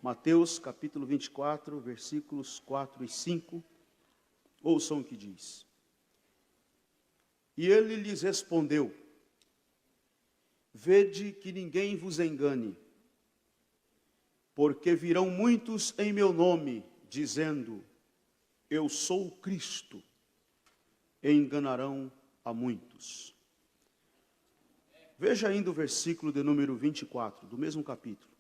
Mateus capítulo 24, versículos 4 e 5. Ouçam o que diz. E ele lhes respondeu: vede que ninguém vos engane, porque virão muitos em meu nome, dizendo, eu sou o Cristo, e enganarão a muitos. Veja ainda o versículo de número 24, do mesmo capítulo.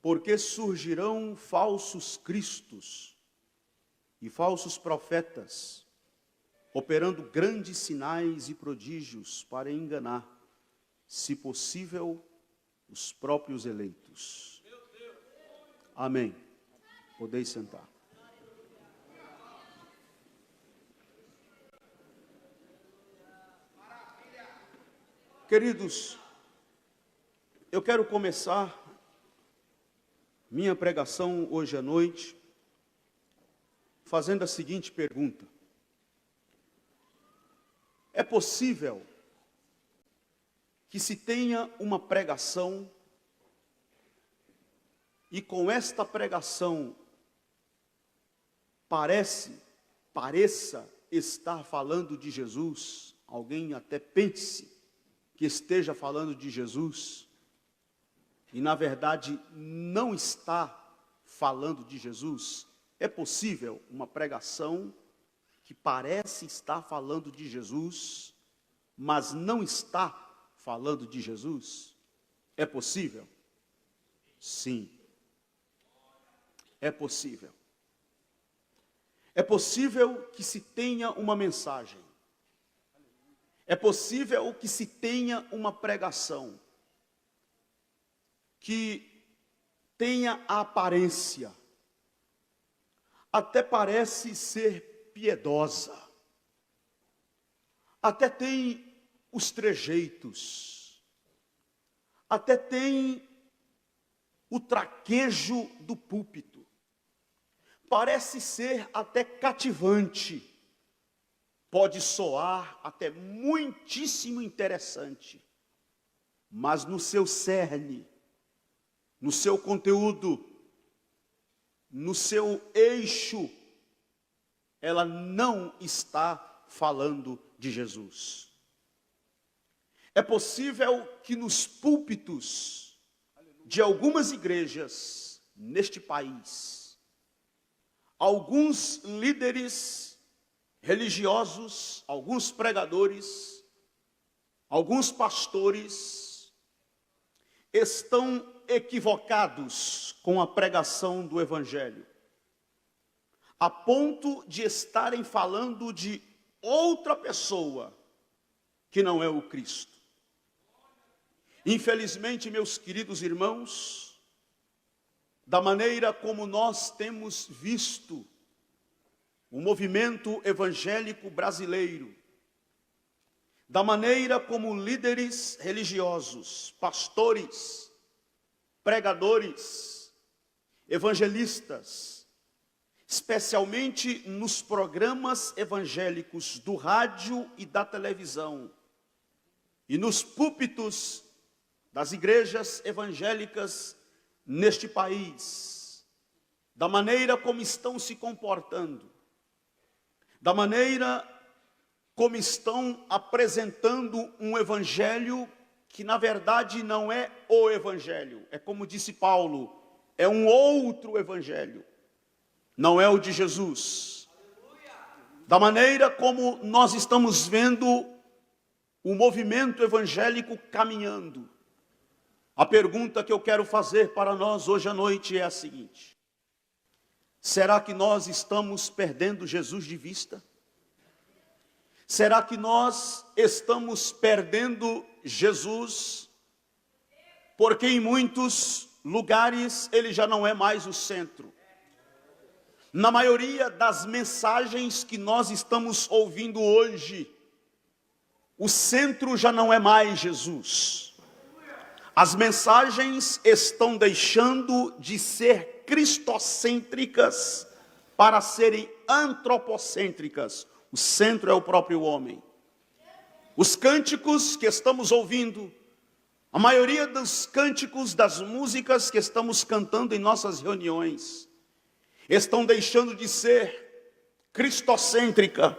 Porque surgirão falsos cristos e falsos profetas, operando grandes sinais e prodígios para enganar, se possível, os próprios eleitos. Amém. Podeis sentar. Queridos, eu quero começar minha pregação hoje à noite fazendo a seguinte pergunta: é possível que se tenha uma pregação e com esta pregação pareça estar falando de Jesus, alguém até pense que esteja falando de Jesus, e na verdade não está falando de Jesus? É possível uma pregação que parece estar falando de Jesus, mas não está falando de Jesus? É possível? Sim. É possível. É possível que se tenha uma mensagem. É possível que se tenha uma pregação que tenha a aparência, até parece ser piedosa, até tem os trejeitos, até tem o traquejo do púlpito, parece ser até cativante, pode soar até muitíssimo interessante, mas no seu cerne, no seu conteúdo, no seu eixo, ela não está falando de Jesus. É possível que nos púlpitos de algumas igrejas neste país, alguns líderes religiosos, alguns pregadores, alguns pastores estão equivocados com a pregação do Evangelho, a ponto de estarem falando de outra pessoa que não é o Cristo. Infelizmente, meus queridos irmãos, da maneira como nós temos visto o movimento evangélico brasileiro, da maneira como líderes religiosos, pastores, pregadores, evangelistas, especialmente nos programas evangélicos do rádio e da televisão, e nos púlpitos das igrejas evangélicas neste país, da maneira como estão se comportando, da maneira como estão apresentando um evangelho que na verdade não é o evangelho, é como disse Paulo, é um outro evangelho, não é o de Jesus. Da maneira como nós estamos vendo o movimento evangélico caminhando, a pergunta que eu quero fazer para nós hoje à noite é a seguinte: será que nós estamos perdendo Jesus de vista? Será que nós estamos perdendo Jesus porque em muitos lugares ele já não é mais o centro? Na maioria das mensagens que nós estamos ouvindo hoje, o centro já não é mais Jesus. As mensagens estão deixando de ser cristocêntricas para serem antropocêntricas. O centro é o próprio homem. Os cânticos que estamos ouvindo, A maioria dos cânticos, das músicas que estamos cantando em nossas reuniões, estão deixando de ser cristocêntrica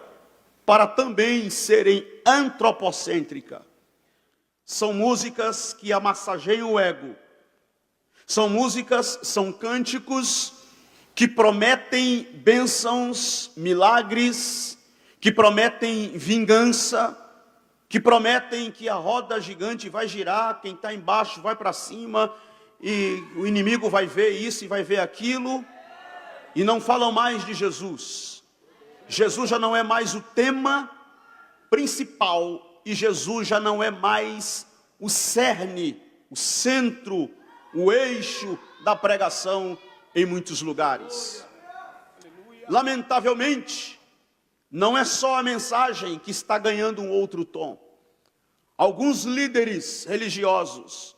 para também serem antropocêntrica. São músicas que amassageiam o ego. São músicas, são cânticos que prometem bênçãos, milagres, que prometem vingança, que prometem que a roda gigante vai girar, quem está embaixo vai para cima, e o inimigo vai ver isso e vai ver aquilo, e não falam mais de Jesus. Jesus já não é mais o tema principal, e Jesus já não é mais o cerne, o centro, o eixo da pregação em muitos lugares. Lamentavelmente, não é só a mensagem que está ganhando um outro tom. Alguns líderes religiosos,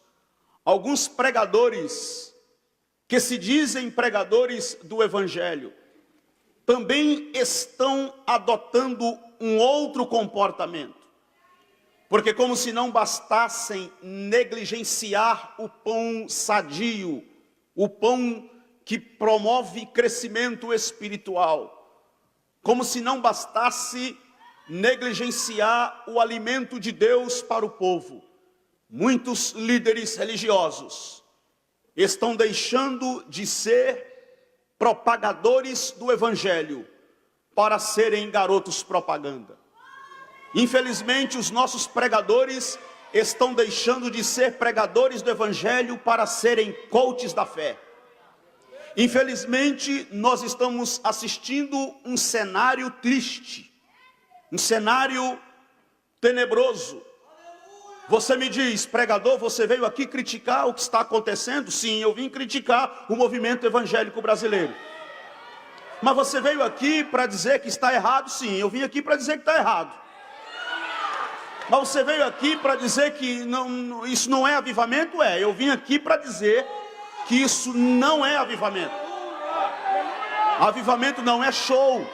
alguns pregadores, que se dizem pregadores do Evangelho, também estão adotando um outro comportamento. Porque como se não bastassem negligenciar o pão sadio, o pão que promove crescimento espiritual, como se não bastasse negligenciar o alimento de Deus para o povo, muitos líderes religiosos estão deixando de ser propagadores do Evangelho para serem garotos propaganda. Infelizmente, os nossos pregadores estão deixando de ser pregadores do Evangelho para serem coaches da fé. Infelizmente, nós estamos assistindo um cenário triste, um cenário tenebroso. Você me diz, pregador, você veio aqui criticar o que está acontecendo? Sim, eu vim criticar o movimento evangélico brasileiro. Mas você veio aqui para dizer que está errado? Sim, eu vim aqui para dizer que está errado. Mas você veio aqui para dizer que isso não é avivamento? É, eu vim aqui para dizer que isso não é avivamento. Avivamento não é show.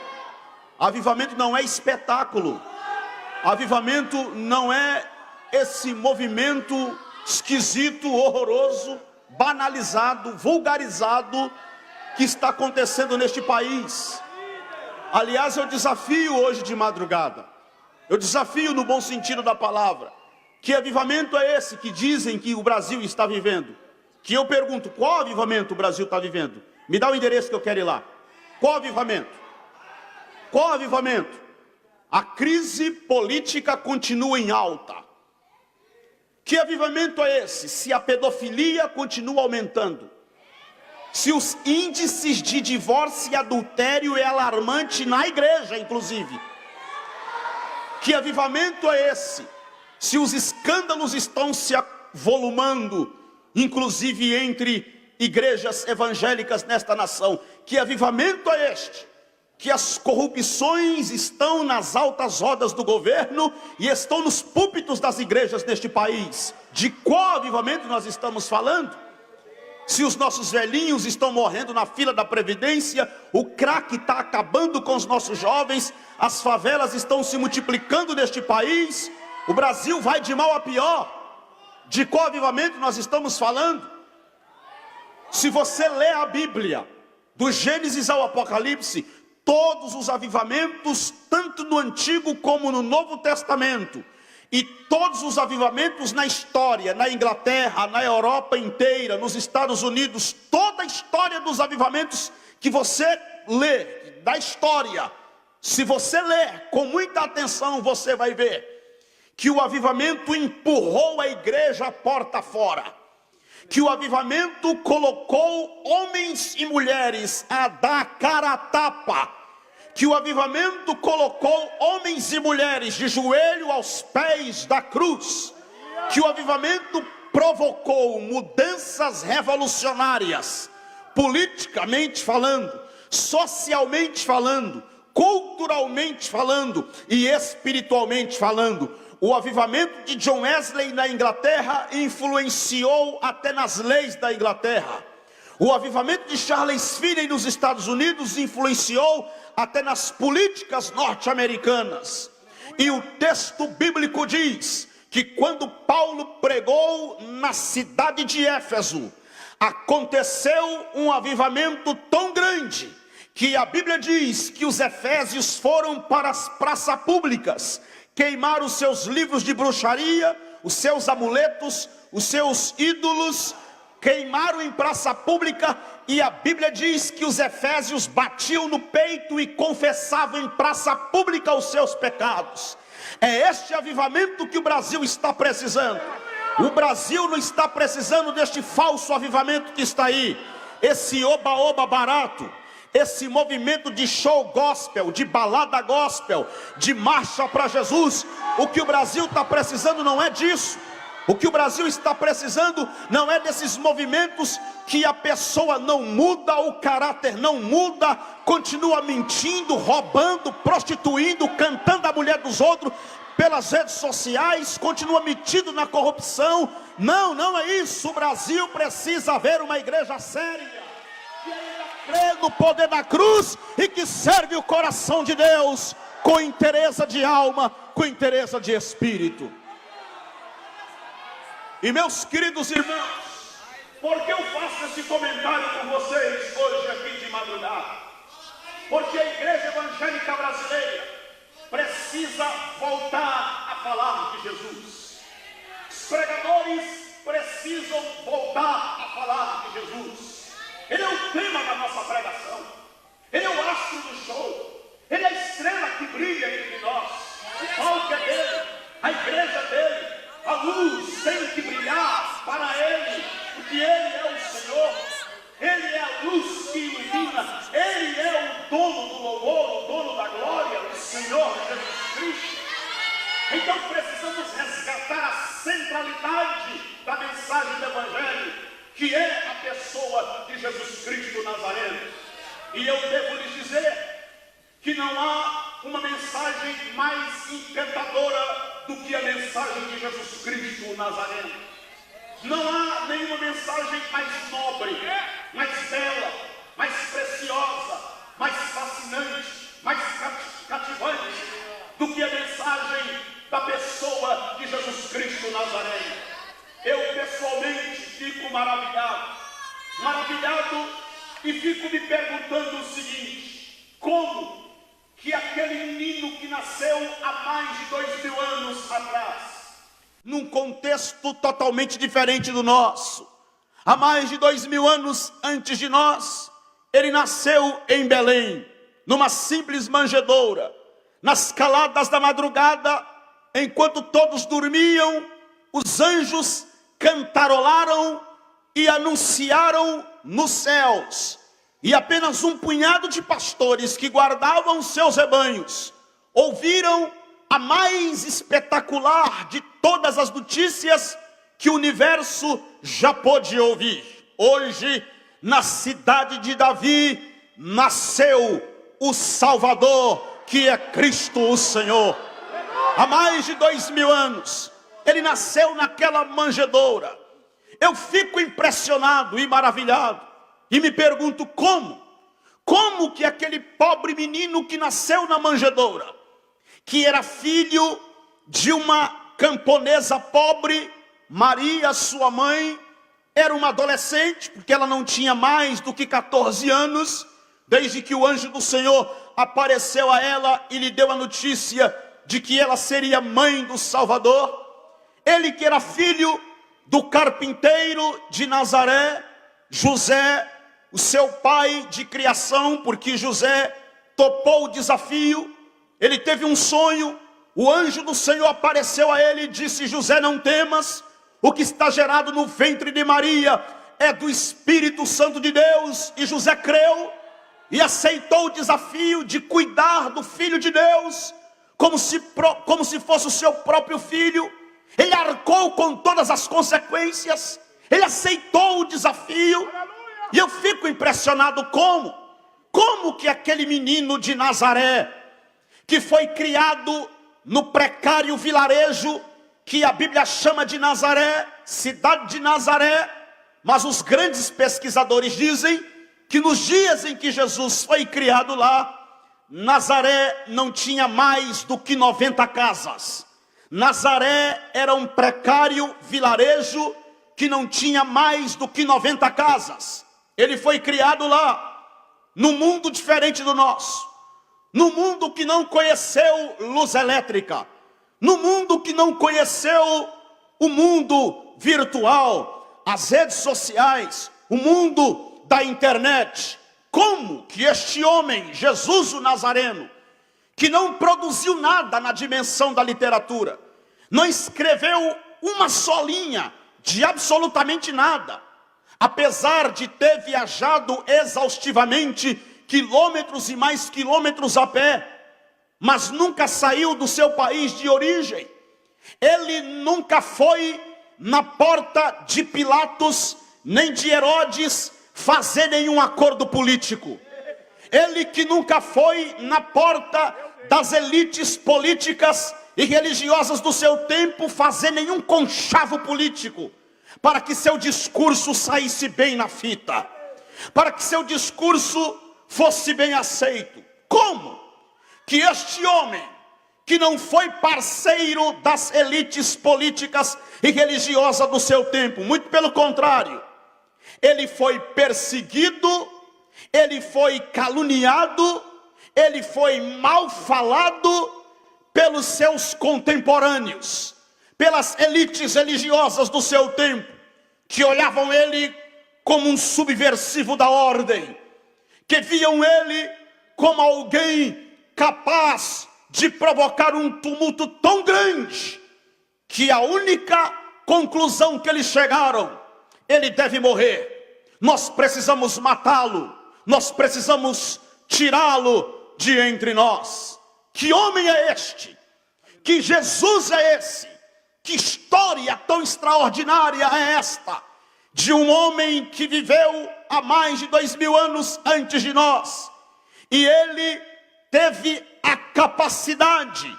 Avivamento não é espetáculo. Avivamento não é esse movimento esquisito, horroroso, banalizado, vulgarizado que está acontecendo neste país. Aliás, eu desafio hoje de madrugada, eu desafio no bom sentido da palavra, que avivamento é esse que dizem que o Brasil está vivendo? Que eu pergunto, qual avivamento o Brasil está vivendo? Me dá o endereço que eu quero ir lá. Qual avivamento? Qual avivamento? A crise política continua em alta. Que avivamento é esse? Se a pedofilia continua aumentando, se os índices de divórcio e adultério é alarmante na igreja, inclusive. Que avivamento é esse? Se os escândalos estão se avolumando, inclusive entre igrejas evangélicas nesta nação. Que avivamento é este? Que as corrupções estão nas altas rodas do governo e estão nos púlpitos das igrejas neste país. De qual avivamento nós estamos falando? Se os nossos velhinhos estão morrendo na fila da Previdência, o crack está acabando com os nossos jovens, as favelas estão se multiplicando neste país, o Brasil vai de mal a pior. De qual avivamento nós estamos falando? Se você lê a Bíblia, do Gênesis ao Apocalipse, todos os avivamentos, tanto no Antigo como no Novo Testamento, e todos os avivamentos na história, na Inglaterra, na Europa inteira, nos Estados Unidos, toda a história dos avivamentos que você lê, da história, se você ler com muita atenção, você vai ver que o avivamento empurrou a igreja porta fora, que o avivamento colocou homens e mulheres a dar cara a tapa, que o avivamento colocou homens e mulheres de joelho aos pés da cruz, que o avivamento provocou mudanças revolucionárias, politicamente falando, socialmente falando, culturalmente falando e espiritualmente falando. O avivamento de John Wesley na Inglaterra influenciou até nas leis da Inglaterra. O avivamento de Charles Finney nos Estados Unidos influenciou até nas políticas norte-americanas. E o texto bíblico diz que quando Paulo pregou na cidade de Éfeso, aconteceu um avivamento tão grande, que a Bíblia diz que os efésios foram para as praças públicas, queimaram os seus livros de bruxaria, os seus amuletos, os seus ídolos, queimaram em praça pública, e a Bíblia diz que os efésios batiam no peito e confessavam em praça pública os seus pecados. É este avivamento que o Brasil está precisando. O Brasil não está precisando deste falso avivamento que está aí, esse oba-oba barato, esse movimento de show gospel, de balada gospel, de marcha para Jesus. O que o Brasil está precisando não é disso. O que o Brasil está precisando não é desses movimentos que a pessoa não muda, o caráter não muda, continua mentindo, roubando, prostituindo, cantando a mulher dos outros pelas redes sociais, continua metido na corrupção. Não, não é isso. O Brasil precisa ver uma igreja séria, que ainda crê no poder da cruz e que serve o coração de Deus com interesse de alma, com interesse de espírito. E meus queridos irmãos, por que eu faço esse comentário com vocês hoje aqui de madrugada? Porque a igreja evangélica brasileira precisa voltar a falar de Jesus. Os pregadores precisam voltar a falar de Jesus. Ele é o tema da nossa pregação. Ele é o astro do show. Ele é a estrela que brilha entre nós. O palco é dele, a igreja é dele. A luz tem que brilhar para Ele, porque Ele é o Senhor. Ele é a luz que ilumina. Ele é o dono do louvor, o dono da glória, o Senhor Jesus Cristo. Então precisamos resgatar a centralidade da mensagem do Evangelho, que é a pessoa de Jesus Cristo Nazareno. E eu devo lhes dizer que não há uma mensagem mais encantadora do que a mensagem de Jesus Cristo Nazareno. Não há nenhuma mensagem mais nobre, mais bela, mais preciosa, mais fascinante, mais cativante do que a mensagem da pessoa de Jesus Cristo Nazareno. Eu pessoalmente fico maravilhado e fico me perguntando o seguinte: como que aquele menino que nasceu há mais de 2000 anos atrás, num contexto totalmente diferente do nosso, há mais de 2000 anos antes de nós, ele nasceu em Belém, numa simples manjedoura, nas caladas da madrugada, enquanto todos dormiam, os anjos cantarolaram e anunciaram nos céus. E apenas um punhado de pastores que guardavam seus rebanhos ouviram a mais espetacular de todas as notícias que o universo já pôde ouvir. Hoje, na cidade de Davi, nasceu o Salvador, que é Cristo o Senhor. Há mais de 2000 anos, ele nasceu naquela manjedoura. Eu fico impressionado e maravilhado. E me pergunto como que aquele pobre menino que nasceu na manjedoura, que era filho de uma camponesa pobre, Maria, sua mãe, era uma adolescente, porque ela não tinha mais do que 14 anos, desde que o anjo do Senhor apareceu a ela e lhe deu a notícia de que ela seria mãe do Salvador. Ele que era filho do carpinteiro de Nazaré, José, o seu pai de criação, porque José topou o desafio. Ele teve um sonho, o anjo do Senhor apareceu a ele e disse: José, não temas, o que está gerado no ventre de Maria é do Espírito Santo de Deus. E José creu e aceitou o desafio de cuidar do Filho de Deus, como se fosse o seu próprio filho. Ele arcou com todas as consequências, ele aceitou o desafio. E eu fico impressionado como que aquele menino de Nazaré, que foi criado no precário vilarejo, que a Bíblia chama de Nazaré, cidade de Nazaré, mas os grandes pesquisadores dizem que nos dias em que Jesus foi criado lá, Nazaré não tinha mais do que 90 casas. Nazaré era um precário vilarejo que não tinha mais do que 90 casas. Ele foi criado lá, num mundo diferente do nosso, num mundo que não conheceu luz elétrica, num mundo que não conheceu o mundo virtual, as redes sociais, o mundo da internet. Como que este homem, Jesus o Nazareno, que não produziu nada na dimensão da literatura, não escreveu uma só linha de absolutamente nada, apesar de ter viajado exaustivamente quilômetros e mais quilômetros a pé, mas nunca saiu do seu país de origem. Ele nunca foi na porta de Pilatos, nem de Herodes, fazer nenhum acordo político. Ele que nunca foi na porta das elites políticas e religiosas do seu tempo fazer nenhum conchavo político, para que seu discurso saísse bem na fita, para que seu discurso fosse bem aceito. Como que este homem, que não foi parceiro das elites políticas e religiosas do seu tempo, muito pelo contrário, ele foi perseguido, ele foi caluniado, ele foi mal falado pelos seus contemporâneos, pelas elites religiosas do seu tempo, que olhavam ele como um subversivo da ordem, que viam ele como alguém capaz de provocar um tumulto tão grande, que a única conclusão que eles chegaram: ele deve morrer, nós precisamos matá-lo, nós precisamos tirá-lo de entre nós. Que homem é este? Que Jesus é esse? Que história tão extraordinária é esta? De um homem que viveu há mais de 2000 anos antes de nós. E ele teve a capacidade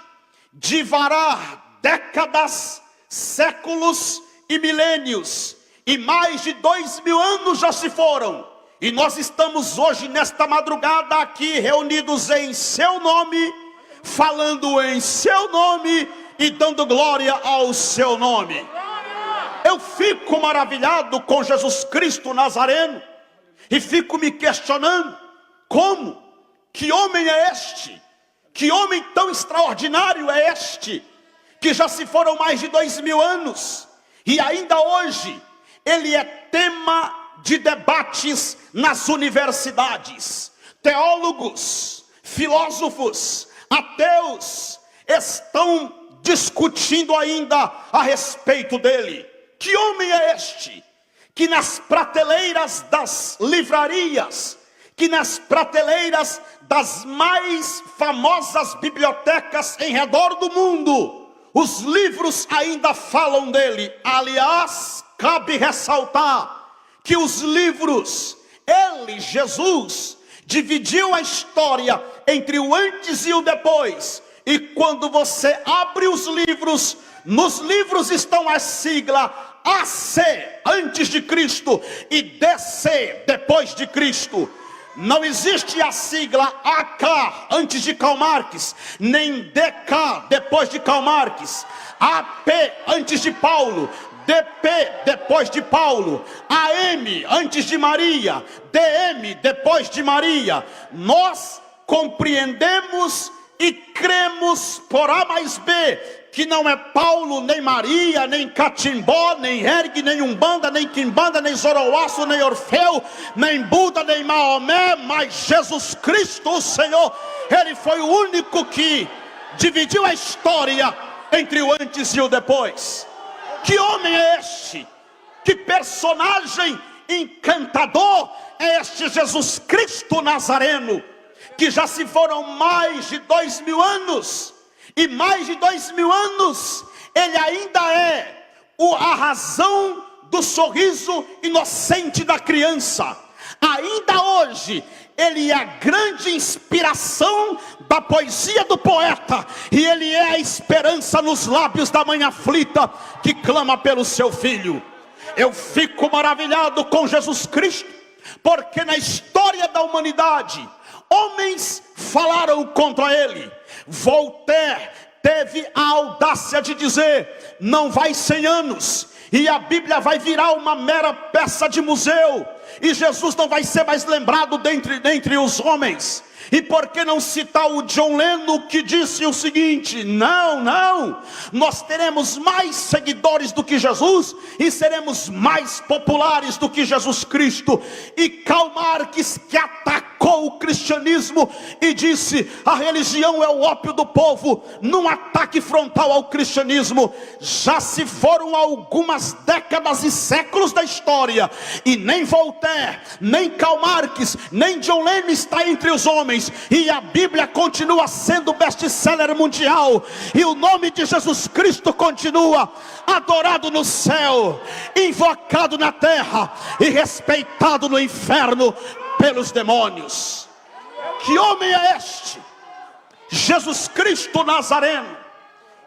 de varar décadas, séculos e milênios. E mais de 2000 anos já se foram. E nós estamos hoje, nesta madrugada, aqui reunidos em seu nome, falando em seu nome e dando glória ao seu nome. Eu fico maravilhado com Jesus Cristo Nazareno e fico me questionando: como? Que homem é este? Que homem tão extraordinário é este? Que já se foram mais de 2000 anos e ainda hoje ele é tema de debates nas universidades. Teólogos, filósofos, ateus estão discutindo ainda a respeito dele. Que homem é este? Que nas prateleiras das livrarias, que nas prateleiras das mais famosas bibliotecas em redor do mundo, os livros ainda falam dele. Aliás, cabe ressaltar que os livros, ele, Jesus, dividiu a história entre o antes e o depois. E quando você abre os livros, nos livros estão a sigla AC, antes de Cristo, e DC, depois de Cristo. Não existe a sigla AK, antes de Karl Marx, nem DK, depois de Karl Marx, AP, antes de Paulo, DP, depois de Paulo, AM, antes de Maria, DM, depois de Maria. Nós compreendemos e cremos por A mais B, que não é Paulo, nem Maria, nem Catimbó, nem Ergue, nem Umbanda, nem Quimbanda, nem Zoroastro, nem Orfeu, nem Buda, nem Maomé, mas Jesus Cristo, o Senhor, ele foi o único que dividiu a história entre o antes e o depois. Que homem é este? Que personagem encantador é este Jesus Cristo Nazareno? Que já se foram mais de 2000 anos. E mais de 2000 anos, ele ainda é a razão do sorriso inocente da criança. Ainda hoje, ele é a grande inspiração da poesia do poeta. E ele é a esperança nos lábios da mãe aflita que clama pelo seu filho. Eu fico maravilhado com Jesus Cristo, porque na história da humanidade, homens falaram contra ele. Voltaire teve a audácia de dizer: não vai 100 anos e a Bíblia vai virar uma mera peça de museu, e Jesus não vai ser mais lembrado dentre os homens. E por que não citar o John Lennon, que disse o seguinte: não, nós teremos mais seguidores do que Jesus e seremos mais populares do que Jesus Cristo. E Karl Marx, que atacou o cristianismo e disse: a religião é o ópio do povo, num ataque frontal ao cristianismo. Já se foram algumas décadas e séculos da história, e nem Voltaire, nem Karl Marx, nem John Lennon está entre os homens, e a Bíblia continua sendo best-seller mundial, e o nome de Jesus Cristo continua adorado no céu, invocado na terra e respeitado no inferno pelos demônios. Que homem é este? Jesus Cristo Nazareno,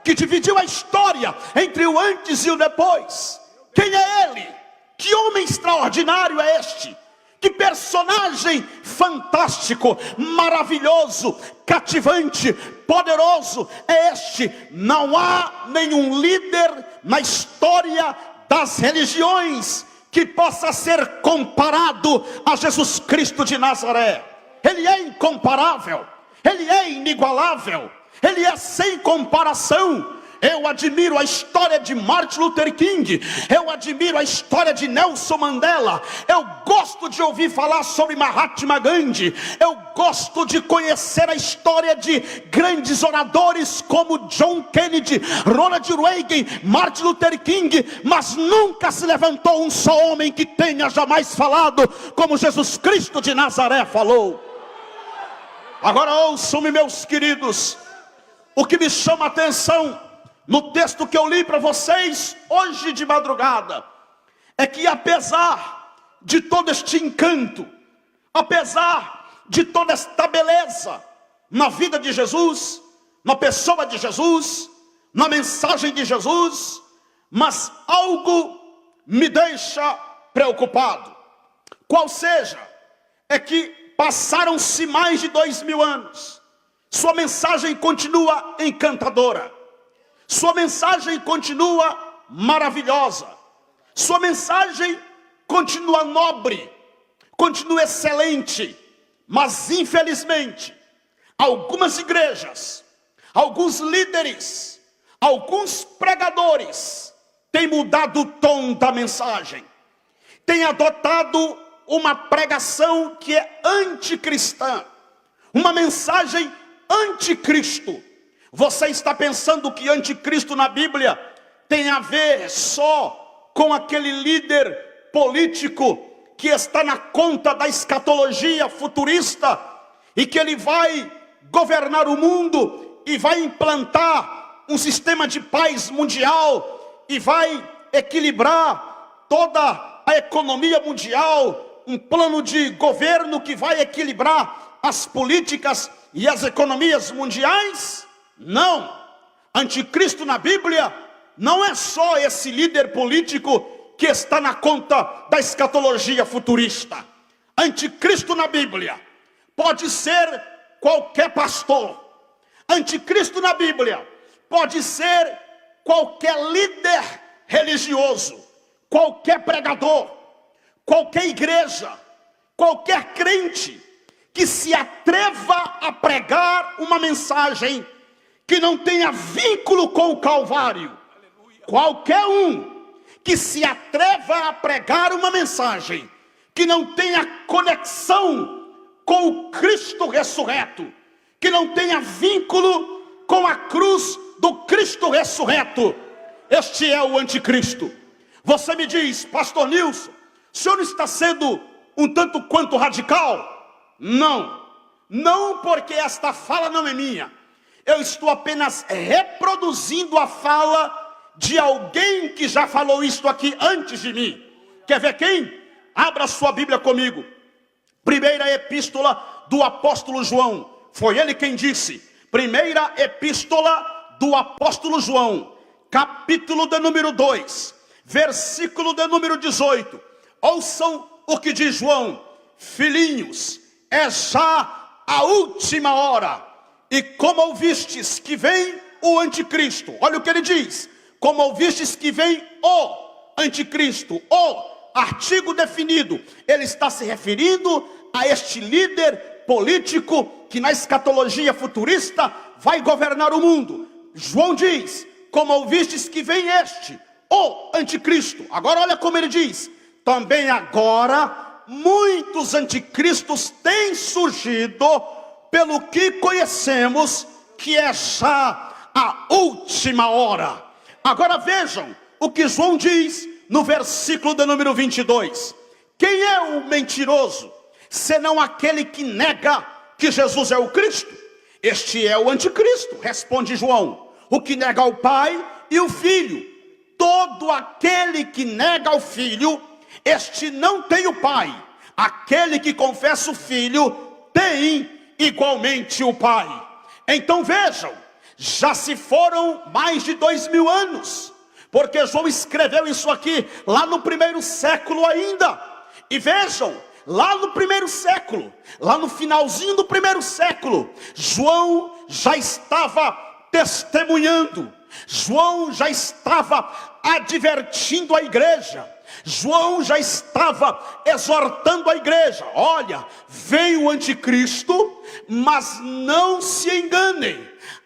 que dividiu a história entre o antes e o depois. Quem é ele? Que homem extraordinário é este? Que personagem fantástico, maravilhoso, cativante, poderoso é este? Não há nenhum líder na história das religiões que possa ser comparado a Jesus Cristo de Nazaré. Ele é incomparável, ele é inigualável, ele é sem comparação. Eu admiro a história de Martin Luther King, eu admiro a história de Nelson Mandela, eu gosto de ouvir falar sobre Mahatma Gandhi, eu gosto de conhecer a história de grandes oradores como John Kennedy, Ronald Reagan, Martin Luther King, mas nunca se levantou um só homem que tenha jamais falado como Jesus Cristo de Nazaré falou. Agora ouçam-me, meus queridos, o que me chama a atenção no texto que eu li para vocês hoje de madrugada é que, apesar de todo este encanto, apesar de toda esta beleza na vida de Jesus, na pessoa de Jesus, na mensagem de Jesus, mas algo me deixa preocupado. Qual seja? É que passaram-se mais de 2000 anos, sua mensagem continua encantadora, sua mensagem continua maravilhosa, sua mensagem continua nobre, continua excelente, mas infelizmente algumas igrejas, alguns líderes, alguns pregadores têm mudado o tom da mensagem, têm adotado uma pregação que é anticristã, uma mensagem anticristo. Você está pensando que anticristo na Bíblia tem a ver só com aquele líder político que está na conta da escatologia futurista e que ele vai governar o mundo e vai implantar um sistema de paz mundial e vai equilibrar toda a economia mundial, um plano de governo que vai equilibrar as políticas e as economias mundiais? Não, anticristo na Bíblia não é só esse líder político que está na conta da escatologia futurista. Anticristo na Bíblia pode ser qualquer pastor. Anticristo na Bíblia pode ser qualquer líder religioso, qualquer pregador, qualquer igreja, qualquer crente que se atreva a pregar uma mensagem que não tenha vínculo com o Calvário. Qualquer um que se atreva a pregar uma mensagem que não tenha conexão com o Cristo ressurreto, que não tenha vínculo com a cruz do Cristo ressurreto, este é o anticristo. Você me diz: pastor Nilson, o senhor não está sendo um tanto quanto radical? Não, porque esta fala não é minha. Eu estou apenas reproduzindo a fala de alguém que já falou isto aqui antes de mim. Quer ver quem? Abra sua Bíblia comigo. Primeira epístola do apóstolo João. Foi ele quem disse. Primeira epístola do apóstolo João, capítulo de número 2, versículo de número 18. Ouçam o que diz João: filhinhos, é já a última hora. E como ouvistes que vem o anticristo. Olha o que ele diz: como ouvistes que vem o anticristo, o artigo definido. Ele está se referindo a este líder político que na escatologia futurista vai governar o mundo. João diz: como ouvistes que vem este, o anticristo. Agora olha como ele diz: também agora muitos anticristos têm surgido, pelo que conhecemos que é já a última hora. Agora vejam o que João diz no versículo de número 22. Quem é o mentiroso, senão aquele que nega que Jesus é o Cristo? Este é o anticristo, responde João, o que nega o Pai e o Filho. Todo aquele que nega o Filho, este não tem o Pai. Aquele que confessa o Filho, tem igualmente o Pai. Então vejam, já se foram mais de 2000 anos, porque João escreveu isso aqui lá no primeiro século ainda. E vejam, lá no primeiro século, lá no finalzinho do primeiro século, João já estava testemunhando, João já estava advertindo a igreja, João já estava exortando a igreja: olha, vem o anticristo, mas não se enganem,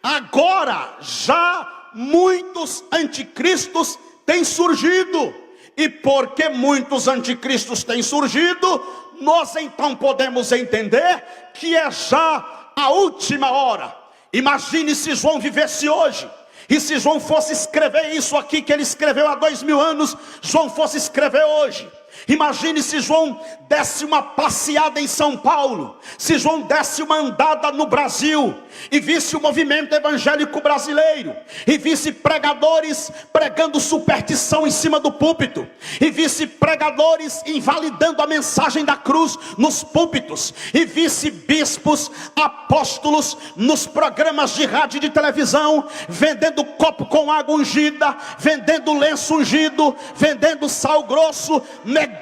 agora já muitos anticristos têm surgido. E porque muitos anticristos têm surgido, nós então podemos entender que é já a última hora. Imagine se João vivesse hoje, e se João fosse escrever isso aqui que ele escreveu há 2000 anos, João fosse escrever hoje. Imagine se João desse uma passeada em São Paulo, se João desse uma andada no Brasil, e visse o movimento evangélico brasileiro, e visse pregadores pregando superstição em cima do púlpito, e visse pregadores invalidando a mensagem da cruz nos púlpitos, e visse bispos, apóstolos nos programas de rádio e de televisão, vendendo copo com água ungida, vendendo lenço ungido, vendendo sal grosso, negando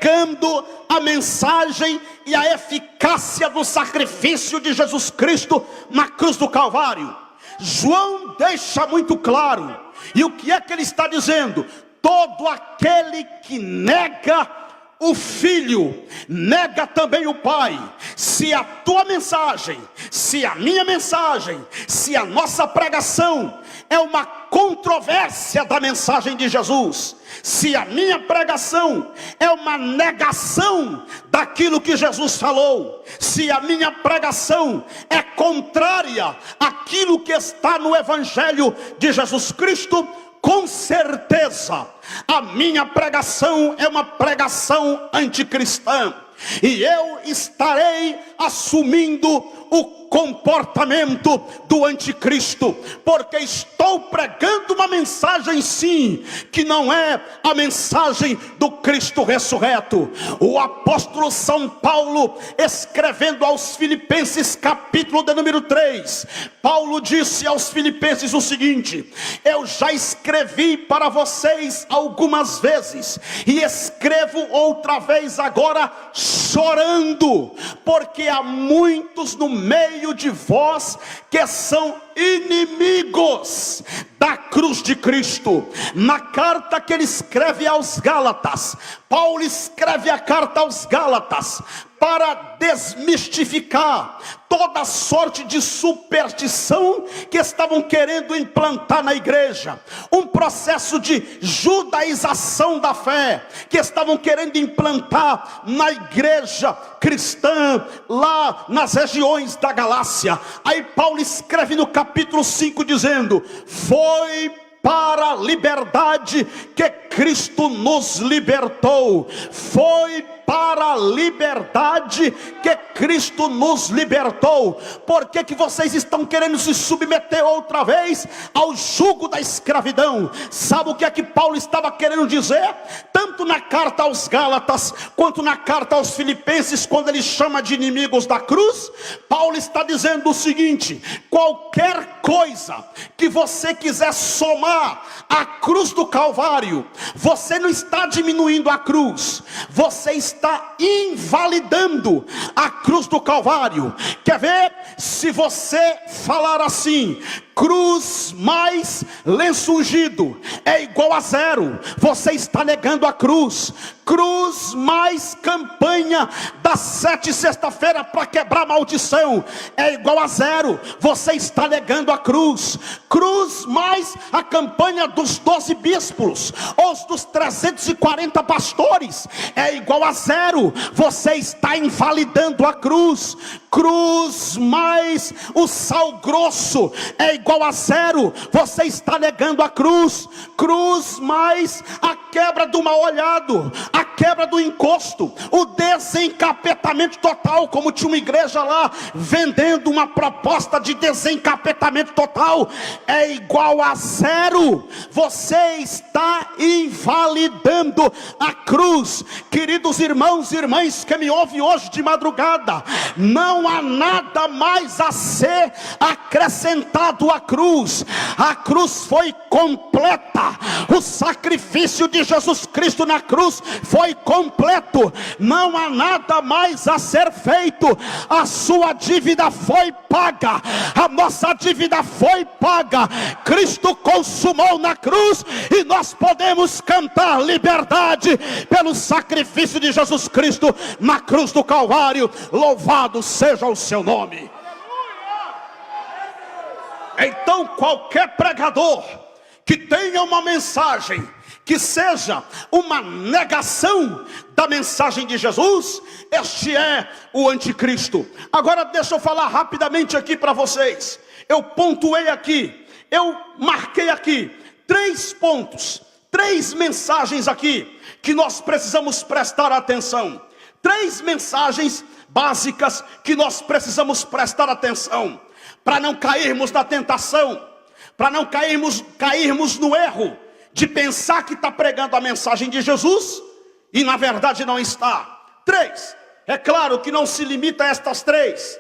a mensagem e a eficácia do sacrifício de Jesus Cristo na cruz do Calvário. João deixa muito claro, e o que é que ele está dizendo? Todo aquele que nega o Filho, nega também o Pai. Se a tua mensagem, se a minha mensagem, se a nossa pregação é uma controvérsia da mensagem de Jesus, se a minha pregação é uma negação daquilo que Jesus falou, se a minha pregação é contrária àquilo que está no Evangelho de Jesus Cristo, com certeza a minha pregação é uma pregação anticristã, e eu estarei assumindo o comportamento do anticristo, porque estou pregando uma mensagem sim, que não é a mensagem do Cristo ressurreto. O apóstolo São Paulo, escrevendo aos Filipenses, capítulo de número 3, Paulo disse aos Filipenses o seguinte: eu já escrevi para vocês algumas vezes, e escrevo outra vez agora chorando, porque há muitos no meio de vós que são inimigos da cruz de Cristo. Na carta que ele escreve aos Gálatas, Paulo escreve a carta aos Gálatas para desmistificar toda sorte de superstição que estavam querendo implantar na igreja, um processo de judaização da fé que estavam querendo implantar na igreja cristã lá nas regiões da Galácia. Aí Paulo escreve no capítulo 5 dizendo: foi para a liberdade que Cristo nos libertou. Foi para a liberdade que Cristo nos libertou. Por que que vocês estão querendo se submeter outra vez ao jugo da escravidão? Sabe o que é que Paulo estava querendo dizer? Tanto na carta aos Gálatas, quanto na carta aos Filipenses, quando ele chama de inimigos da cruz, Paulo está dizendo o seguinte: qualquer coisa que você quiser somar à cruz do Calvário, você não está diminuindo a cruz, você está invalidando a cruz do Calvário. Quer ver? Se você falar assim: cruz mais lenço ungido é igual a zero. Você está negando a cruz. Cruz mais campanha das 7 sexta-feira para quebrar maldição é igual a zero. Você está negando a cruz. Cruz mais a campanha dos 12 bispos ou dos 340 pastores é igual a zero. Você está invalidando a cruz. Cruz mais o sal grosso é igual a zero. Você está negando a cruz. Cruz mais a quebra do mal olhado, a quebra do encosto, o desencapetamento total. Como tinha uma igreja lá vendendo uma proposta de desencapetamento total, é igual a zero. Você está invalidando a cruz. Queridos irmãos e irmãs que me ouvem hoje de madrugada, não há nada mais a ser acrescentado à cruz. A cruz foi completa. O sacrifício de Jesus Cristo na cruz foi completo. Não há nada mais a ser feito. A sua dívida foi paga. A nossa dívida foi paga. Cristo consumou na cruz e nós podemos cantar liberdade pelo sacrifício de Jesus Cristo na cruz do Calvário. Louvado seja o seu nome. Então qualquer pregador que tenha uma mensagem que seja uma negação da mensagem de Jesus, este é o anticristo. Agora deixa eu falar rapidamente aqui para vocês. Eu pontuei aqui, eu marquei aqui 3 pontos, 3 mensagens aqui que nós precisamos prestar atenção. 3 mensagens básicas que nós precisamos prestar atenção para não cairmos na tentação, para não cairmos no erro de pensar que está pregando a mensagem de Jesus e na verdade não está. 3, é claro que não se limita a estas 3.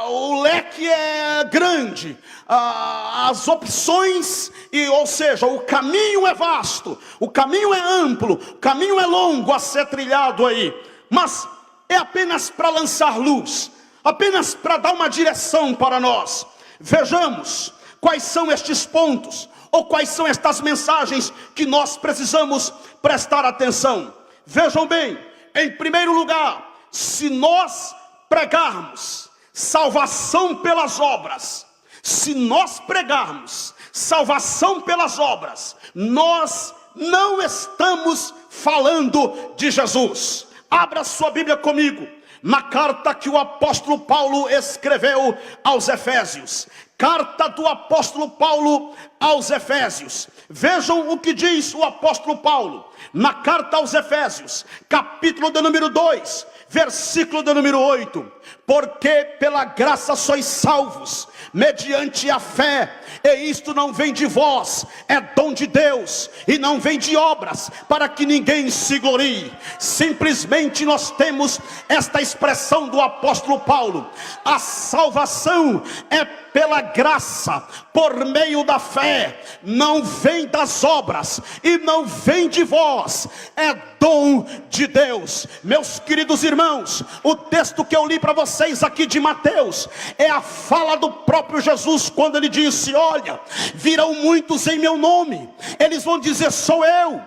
O leque é grande, as opções, ou seja, o caminho é vasto, o caminho é amplo, o caminho é longo a ser trilhado aí, mas é apenas para lançar luz, apenas para dar uma direção para nós. Vejamos quais são estes pontos, ou quais são estas mensagens que nós precisamos prestar atenção. Vejam bem, em primeiro lugar, se nós pregarmos salvação pelas obras, se nós pregarmos salvação pelas obras, nós não estamos falando de Jesus. Abra sua Bíblia comigo, na carta que o apóstolo Paulo escreveu aos Efésios. Carta do apóstolo Paulo aos Efésios. Vejam o que diz o apóstolo Paulo na carta aos Efésios, capítulo de número 2, versículo de número 8. Porque pela graça sois salvos, mediante a fé, e isto não vem de vós, é dom de Deus, e não vem de obras, para que ninguém se glorie. Simplesmente nós temos esta expressão do apóstolo Paulo: a salvação é pela graça, por meio da fé, não vem das obras, e não vem de vós, é dom de Deus. Meus queridos irmãos, o texto que eu li para vocês aqui de Mateus, é a fala do próprio Jesus, quando ele disse: olha, virão muitos em meu nome, eles vão dizer: sou eu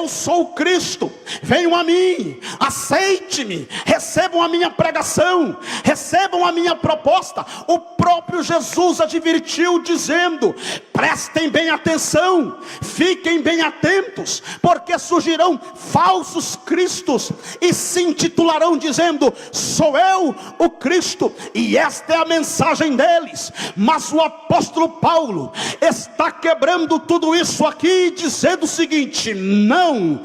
sou o Cristo, venham a mim, aceite-me, recebam a minha pregação, recebam a minha proposta. O próprio Jesus advertiu dizendo: prestem bem atenção, fiquem bem atentos, porque surgirão falsos cristos e se intitularão dizendo: sou eu o Cristo. E esta é a mensagem deles. Mas o apóstolo Paulo está quebrando tudo isso aqui, dizendo o seguinte: não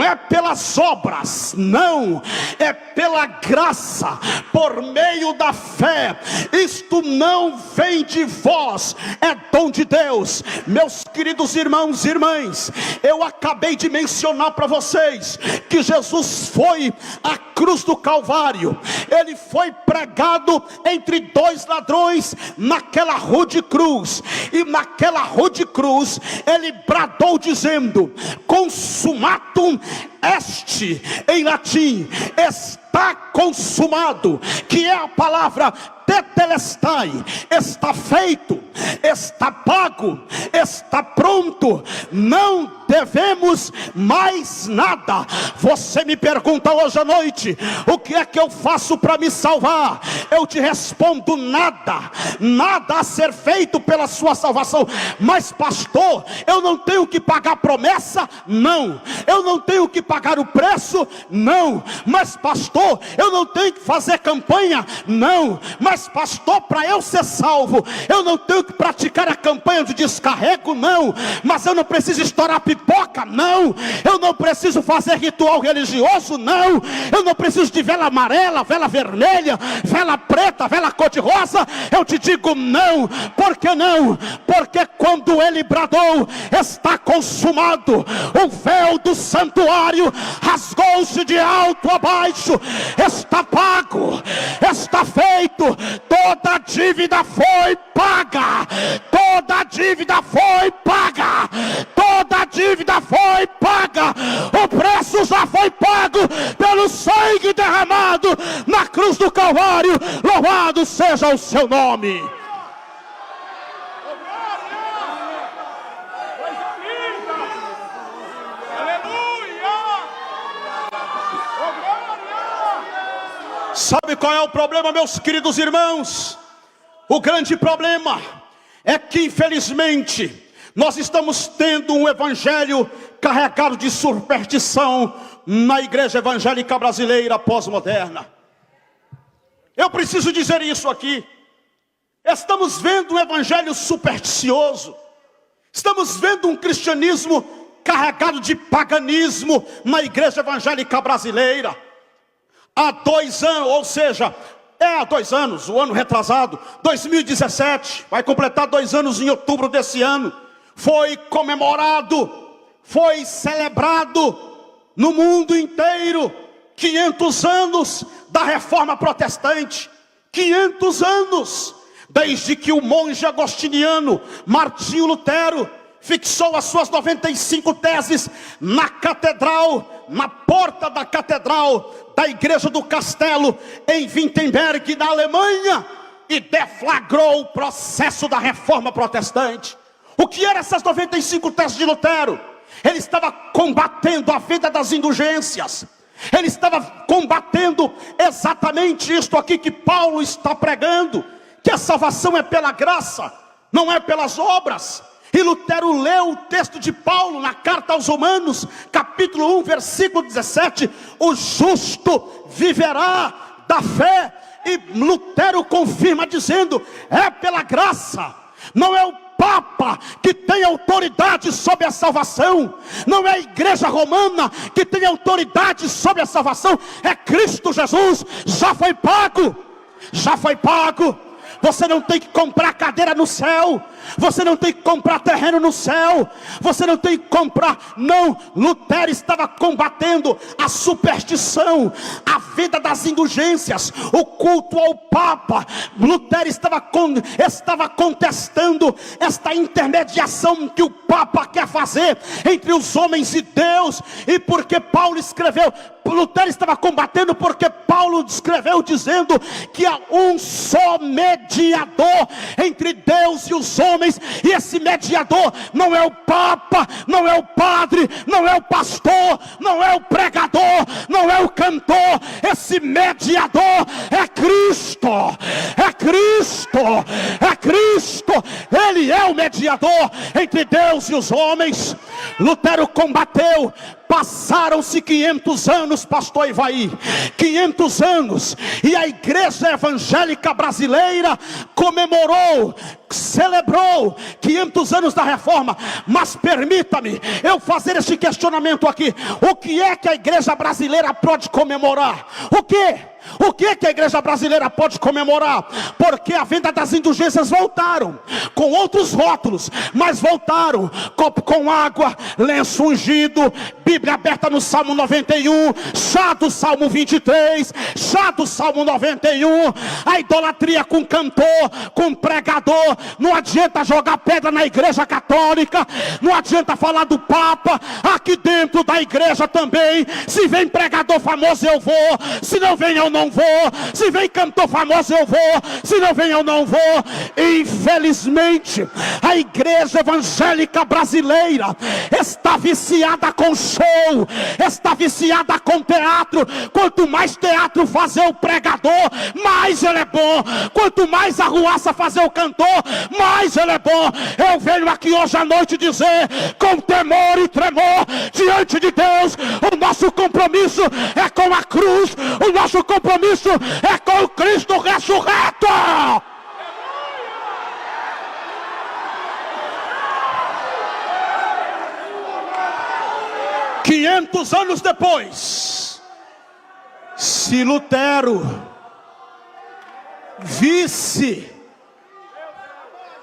é pelas obras, não, é pela graça, por meio da fé. Isto não vem de vós, é dom de Deus. Meus queridos irmãos e irmãs, eu acabei de mencionar para vocês que Jesus foi à cruz do Calvário. Ele foi pregado entre 2 ladrões naquela rude cruz, e naquela rude cruz ele bradou dizendo: consumatum est, em latim, está consumado, que é a palavra tetelestai, está feito, está pago, está pronto, não devemos mais nada. Você me pergunta hoje à noite: o que é que eu faço para me salvar? Eu te respondo: nada, nada a ser feito pela sua salvação. Mas pastor, eu não tenho que pagar promessa? Não. Eu não tenho que pagar o preço? Não. Mas pastor, eu não tenho que fazer campanha? Não. Mas pastor, para eu ser salvo, eu não tenho que praticar a campanha de descarrego? Não. Mas eu não preciso estourar pipoca? Não. Eu não preciso fazer ritual religioso? Não. Eu não preciso de vela amarela, vela vermelha, vela preta, vela cor-de-rosa? Eu te digo não. Por que não? Porque quando ele bradou: está consumado, o véu do santuário rasgou-se de alto a baixo. Está pago, está feito, toda a dívida foi paga, toda a dívida foi paga, toda a dívida foi paga, o preço já foi pago pelo sangue derramado na cruz do Calvário. Louvado seja o seu nome. Sabe qual é o problema, meus queridos irmãos? O grande problema é que, infelizmente, nós estamos tendo um evangelho carregado de superstição na igreja evangélica brasileira pós-moderna. Eu preciso dizer isso aqui. Estamos vendo um evangelho supersticioso. Estamos vendo um cristianismo carregado de paganismo na igreja evangélica brasileira. Há 2 anos, ou seja, há 2 anos, o ano retrasado, 2017, vai completar 2 anos em outubro desse ano, foi comemorado, foi celebrado no mundo inteiro 500 anos da reforma protestante. 500 anos, desde que o monge agostiniano Martinho Lutero fixou as suas 95 teses na catedral, na porta da catedral da igreja do Castelo, em Wittenberg, na Alemanha, e deflagrou o processo da reforma protestante. O que eram essas 95 teses de Lutero? Ele estava combatendo a vida das indulgências. Ele estava combatendo exatamente isto aqui que Paulo está pregando, que a salvação é pela graça, não é pelas obras. E Lutero leu o texto de Paulo na carta aos Romanos, capítulo 1, versículo 17: o justo viverá da fé. E Lutero confirma dizendo: é pela graça, não é o Papa que tem autoridade sobre a salvação, não é a igreja romana que tem autoridade sobre a salvação, é Cristo Jesus. Já foi pago, já foi pago. Você não tem que comprar cadeira no céu, você não tem que comprar terreno no céu, você não tem que comprar, não. Lutero estava combatendo a superstição, a vida das indulgências, o culto ao Papa. Lutero estava contestando esta intermediação que o Papa quer fazer entre os homens e Deus. E porque Paulo escreveu, Lutero estava combatendo porque Paulo escreveu dizendo que há um só mediador entre Deus e os homens, e esse mediador não é o Papa, não é o padre, não é o pastor, não é o pregador, não é o cantor. Esse mediador é Cristo, é Cristo, é Cristo. Ele é o mediador entre Deus e os homens. Lutero combateu. Passaram-se 500 anos, pastor Ivaí, 500 anos, e a igreja evangélica brasileira comemorou, celebrou 500 anos da reforma. Mas permita-me eu fazer este questionamento aqui: o que é que a igreja brasileira pode comemorar? O que? O que a igreja brasileira pode comemorar? Porque a venda das indulgências voltaram, com outros rótulos, mas voltaram. Copo com água, lenço ungido, Bíblia aberta no Salmo 91, chá do Salmo 23, chá do Salmo 91. A idolatria com cantor, com pregador. Não adianta jogar pedra na igreja católica, não adianta falar do Papa. Aqui dentro da igreja também, se vem pregador famoso eu vou, se não vem eu não não vou. Se vem cantor famoso, eu vou. Se não vem, eu não vou. Infelizmente, a igreja evangélica brasileira está viciada com show, está viciada com teatro. Quanto mais teatro fazer o pregador, mais ele é bom. Quanto mais arruaça fazer o cantor, mais ele é bom. Eu venho aqui hoje à noite dizer, com temor e tremor diante de Deus, o nosso compromisso é com a cruz, o nosso compromisso é com o Cristo ressurreto. 500 anos depois, se Lutero visse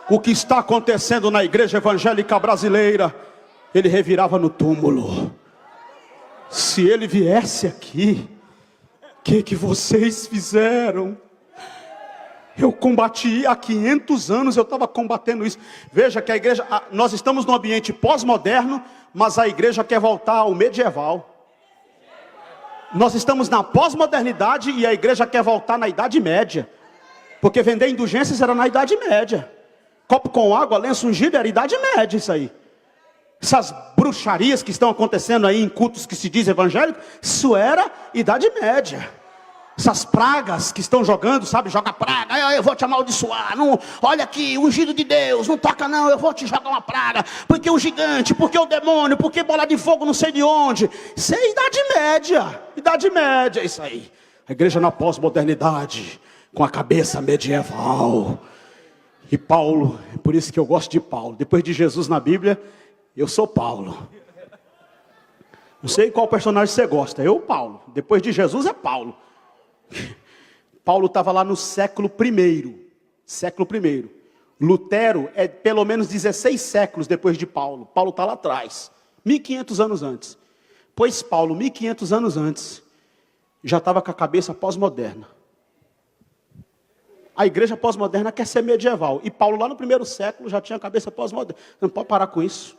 o que está acontecendo na igreja evangélica brasileira, ele revirava no túmulo. Se ele viesse aqui, o que vocês fizeram? Eu combati há 500 anos, eu estava combatendo isso. Veja que a igreja, nós estamos num ambiente pós-moderno, mas a igreja quer voltar ao medieval. Nós estamos na pós-modernidade e a igreja quer voltar na Idade Média. Porque vender indulgências era na Idade Média. Copo com água, lenço ungido, era Idade Média isso aí. Essas bruxarias que estão acontecendo aí em cultos que se diz evangélico, isso era Idade Média. Essas pragas que estão jogando, sabe, joga praga, eu vou te amaldiçoar, não, olha aqui, ungido de Deus, não toca não, eu vou te jogar uma praga, porque o gigante, porque o demônio, porque bola de fogo não sei de onde. Isso é Idade Média, isso aí. A igreja na pós-modernidade, com a cabeça medieval. E Paulo, é por isso que eu gosto de Paulo. Depois de Jesus na Bíblia, eu sou Paulo. Não sei qual personagem você gosta, eu Paulo. Depois de Jesus é Paulo. Paulo estava lá no século I. Lutero é pelo menos 16 séculos depois de Paulo. Paulo está lá atrás, 1500 anos antes. Pois Paulo, 1500 anos antes, já estava com a cabeça pós-moderna. A igreja pós-moderna quer ser medieval. E Paulo lá no primeiro século já tinha a cabeça pós-moderna. Não pode parar com isso.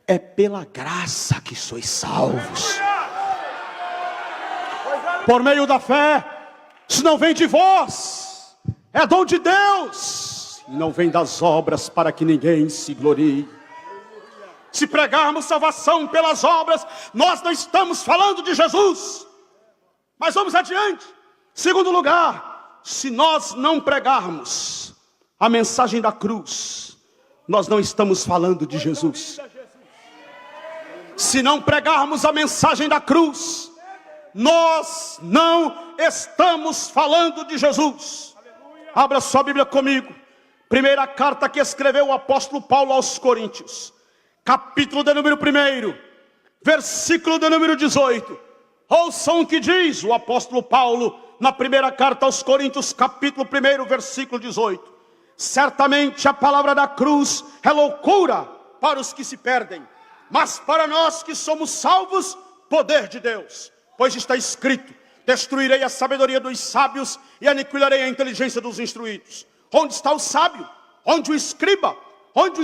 É pela graça que sois salvos. Por meio da fé. Isso não vem de vós. É dom de Deus. E não vem das obras para que ninguém se glorie. Se pregarmos salvação pelas obras, nós não estamos falando de Jesus. Mas vamos adiante. Segundo lugar, se nós não pregarmos a mensagem da cruz, nós não estamos falando de Jesus. Se não pregarmos a mensagem da cruz, nós não estamos falando de Jesus. Abra sua Bíblia comigo. Primeira carta que escreveu o apóstolo Paulo aos Coríntios, capítulo de número 1, versículo de número 18. Ouçam o que diz o apóstolo Paulo na primeira carta aos Coríntios, capítulo 1, versículo 18. Certamente a palavra da cruz é loucura para os que se perdem, mas para nós que somos salvos, poder de Deus. Pois está escrito: destruirei a sabedoria dos sábios e aniquilarei a inteligência dos instruídos. Onde está o sábio? Onde o escriba? Onde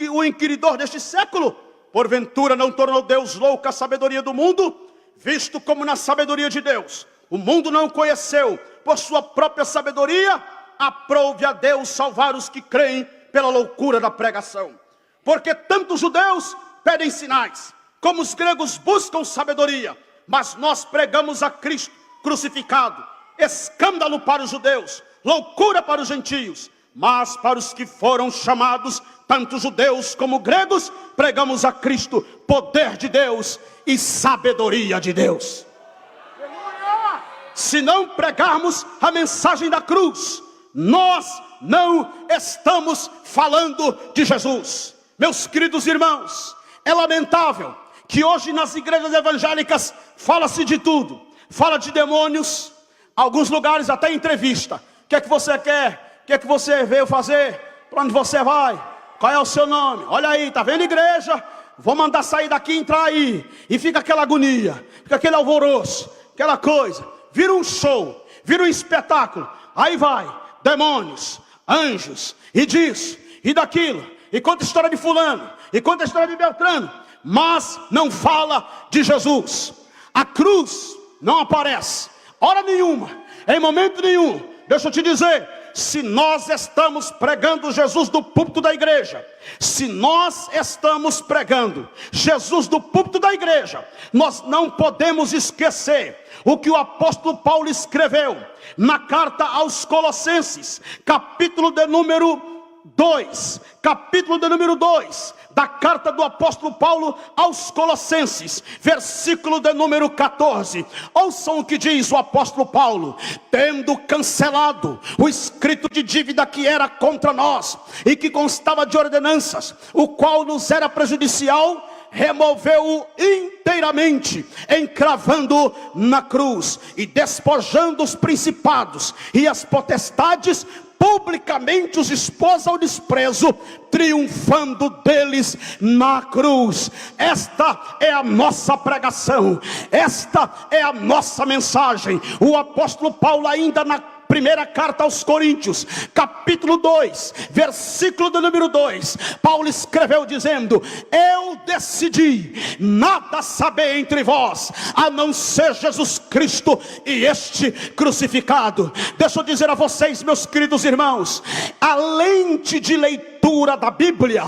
o inquiridor deste século? Porventura não tornou Deus louca a sabedoria do mundo? Visto como na sabedoria de Deus o mundo não conheceu por sua própria sabedoria, aprove a Deus salvar os que creem pela loucura da pregação. Porque tanto os judeus pedem sinais, como os gregos buscam sabedoria, mas nós pregamos a Cristo crucificado, escândalo para os judeus, loucura para os gentios, mas para os que foram chamados, tanto judeus como gregos, pregamos a Cristo, poder de Deus e sabedoria de Deus. Se não pregarmos a mensagem da cruz, nós não estamos falando de Jesus. Meus queridos irmãos, é lamentável que hoje nas igrejas evangélicas fala-se de tudo. Fala de demônios, alguns lugares até entrevista. O que é que você quer? O que é que você veio fazer? Para onde você vai? Qual é o seu nome? Olha aí, tá vendo igreja? Vou mandar sair daqui e entrar aí. E fica aquela agonia, fica aquele alvoroço, aquela coisa. Vira um show, vira um espetáculo. Aí vai, demônios, anjos, e disso, e daquilo. E conta a história de fulano, e conta a história de Beltrano. Mas não fala de Jesus. A cruz não aparece. hora nenhuma, em momento nenhum, deixa eu te dizer, se nós estamos pregando Jesus do púlpito da igreja, se nós estamos pregando Jesus do púlpito da igreja, nós não podemos esquecer o que o apóstolo Paulo escreveu na carta aos Colossenses, capítulo de número 2, da carta do apóstolo Paulo aos Colossenses, versículo de número 14. Ouçam o que diz o apóstolo Paulo: tendo cancelado o escrito de dívida que era contra nós e que constava de ordenanças, o qual nos era prejudicial, removeu-o inteiramente, encravando na cruz, e despojando os principados e as potestades, publicamente os expôs ao desprezo, triunfando deles na cruz. Esta é a nossa pregação, esta é a nossa mensagem. O apóstolo Paulo, ainda na primeira carta aos Coríntios, capítulo 2, versículo do número 2, Paulo escreveu dizendo: eu decidi nada saber entre vós, a não ser Jesus Cristo e este crucificado. Deixa eu dizer a vocês, meus queridos irmãos, a lente de leitura da Bíblia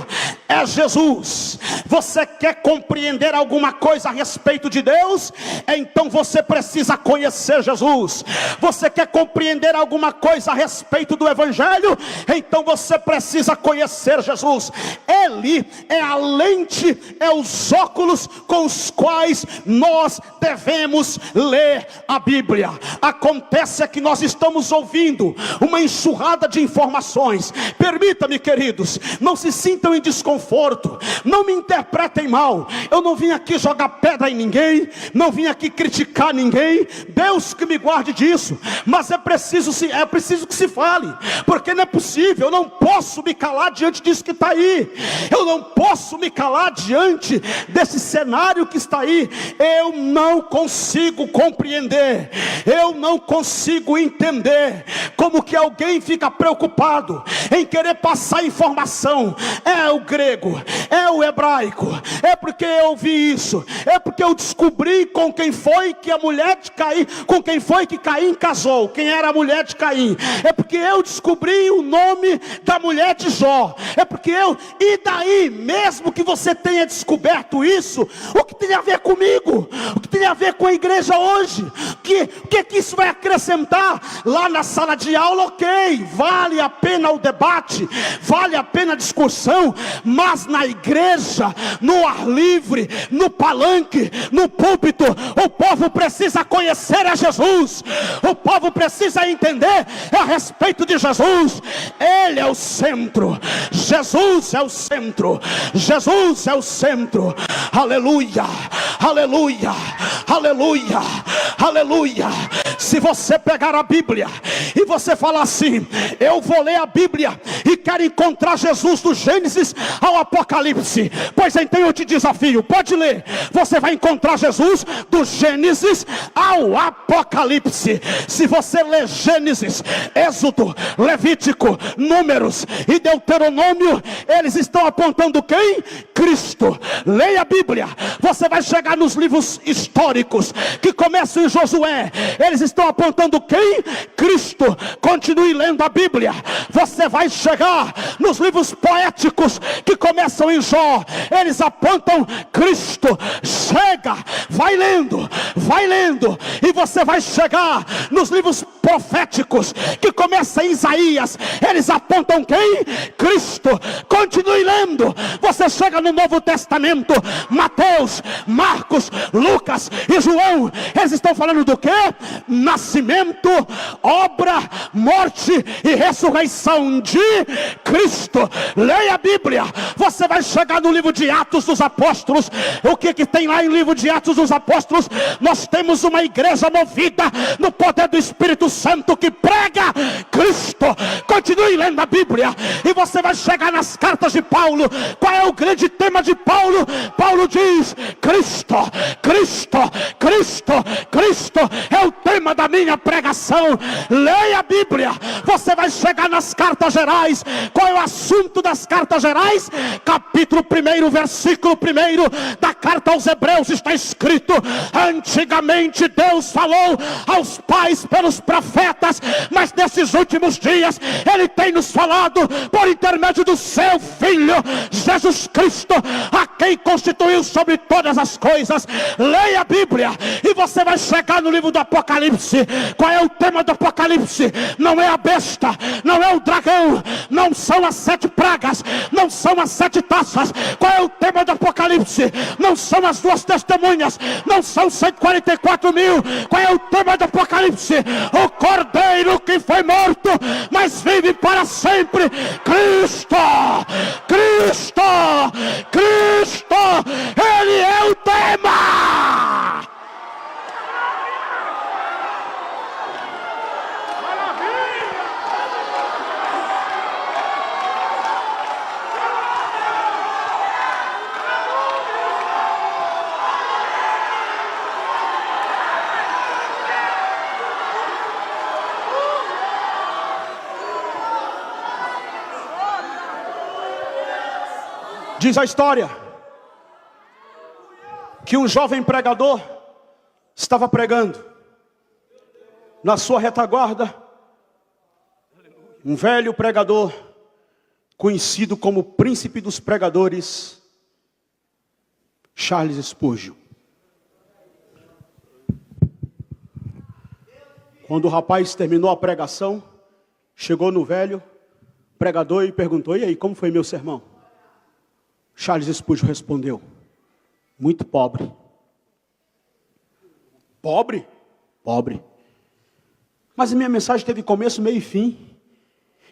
é Jesus. Você quer compreender alguma coisa a respeito de Deus? Então você precisa conhecer Jesus. Você quer compreender alguma coisa a respeito do Evangelho? Então você precisa conhecer Jesus. Ele é a lente, é os óculos com os quais nós devemos ler a Bíblia. Acontece que nós estamos ouvindo uma enxurrada de informações. Permita-me, queridos, não se sintam em desconforto, não me interpretem mal. Eu não vim aqui jogar pedra em ninguém, não vim aqui criticar ninguém, Deus que me guarde disso. Mas é preciso que se fale, porque não é possível, eu não posso me calar diante disso que está aí, eu não posso me calar diante desse cenário que está aí. Eu não consigo compreender, eu não consigo entender como que alguém fica preocupado em querer passar informação. É o grego, é o hebraico, é porque eu ouvi isso, é porque eu descobri com quem foi que a mulher de Caim, com quem foi que Caim casou, quem era a mulher de Caim, é porque eu descobri o nome da mulher de Jó, é porque e daí, mesmo que você tenha descoberto isso, o que tem a ver comigo? O que tem a ver com a igreja hoje? O que isso vai acrescentar? Lá na sala de aula, ok, vale a pena o debate, vale a pena a discussão, mas na igreja, no ar livre, no palanque, no púlpito, o povo precisa conhecer a Jesus, o povo precisa entender a respeito de Jesus. Ele é o centro, Jesus é o centro, Jesus é o centro. Aleluia, aleluia, aleluia, aleluia. Se você pegar a Bíblia e você falar assim: eu vou ler a Bíblia e quero encontrar Jesus do Gênesis ao Apocalipse, pois então eu te desafio, pode ler, você vai encontrar Jesus do Gênesis ao Apocalipse. Se você ler Gênesis, Êxodo, Levítico, Números e Deuteronômio, eles estão apontando quem? Cristo. Leia a Bíblia, você vai chegar nos livros históricos que começam em Josué, eles estão apontando quem? Cristo. Continue lendo a Bíblia, você vai chegar nos livros poéticos que começam em Jó, eles apontam Cristo. Chega, vai lendo, e você vai chegar nos livros proféticos que começam em Isaías, eles apontam quem? Cristo. Continue lendo, você chega no Novo Testamento, Mateus, Marcos, Lucas e João, eles estão falando do que? Nascimento, obra, morte e ressurreição de Cristo. Leia a Bíblia, você vai chegar no livro de Atos dos Apóstolos. O que tem lá em livro de Atos dos Apóstolos? Nós temos uma igreja movida no poder do Espírito Santo que prega Cristo. Continue lendo a Bíblia e você vai chegar nas cartas de Paulo. Qual é o grande tema de Paulo? Paulo diz: Cristo, Cristo, Cristo, Cristo é o tema tema da minha pregação. Leia a Bíblia, você vai chegar nas cartas gerais. Qual é o assunto das cartas gerais? Capítulo 1, versículo 1 da carta aos Hebreus está escrito: antigamente Deus falou aos pais pelos profetas, mas nesses últimos dias Ele tem nos falado por intermédio do seu Filho, Jesus Cristo, a quem constituiu sobre todas as coisas. Leia a Bíblia e você vai chegar no livro do Apocalipse. Qual é o tema do Apocalipse? Não é a besta, não é o dragão, não são as 7 pragas, não são as 7 taças. Qual é o tema do Apocalipse? Não são as 2 testemunhas, não são 144 mil. Qual é o tema do Apocalipse? O Cordeiro que foi morto, mas vive para sempre. Cristo, Cristo, Cristo, Ele é o tema. Diz a história que um jovem pregador estava pregando. Na sua retaguarda, um velho pregador, conhecido como príncipe dos pregadores, Charles Spurgeon. Quando o rapaz terminou a pregação, chegou no velho pregador e perguntou: e aí, como foi meu sermão? Charles Spurgeon respondeu: muito pobre. Pobre? Pobre. Mas a minha mensagem teve começo, meio e fim.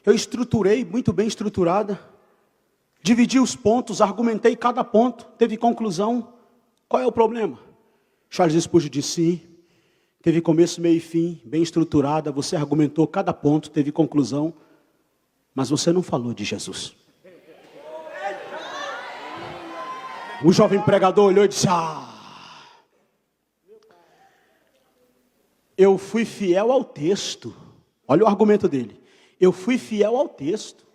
Eu estruturei, muito bem estruturada. Dividi os pontos, argumentei cada ponto, teve conclusão. Qual é o problema? Charles Spurgeon disse: sim, teve começo, meio e fim, bem estruturada. Você argumentou cada ponto, teve conclusão. Mas você não falou de Jesus. O jovem pregador olhou e disse: eu fui fiel ao texto. Olha o argumento dele. Eu fui fiel ao texto.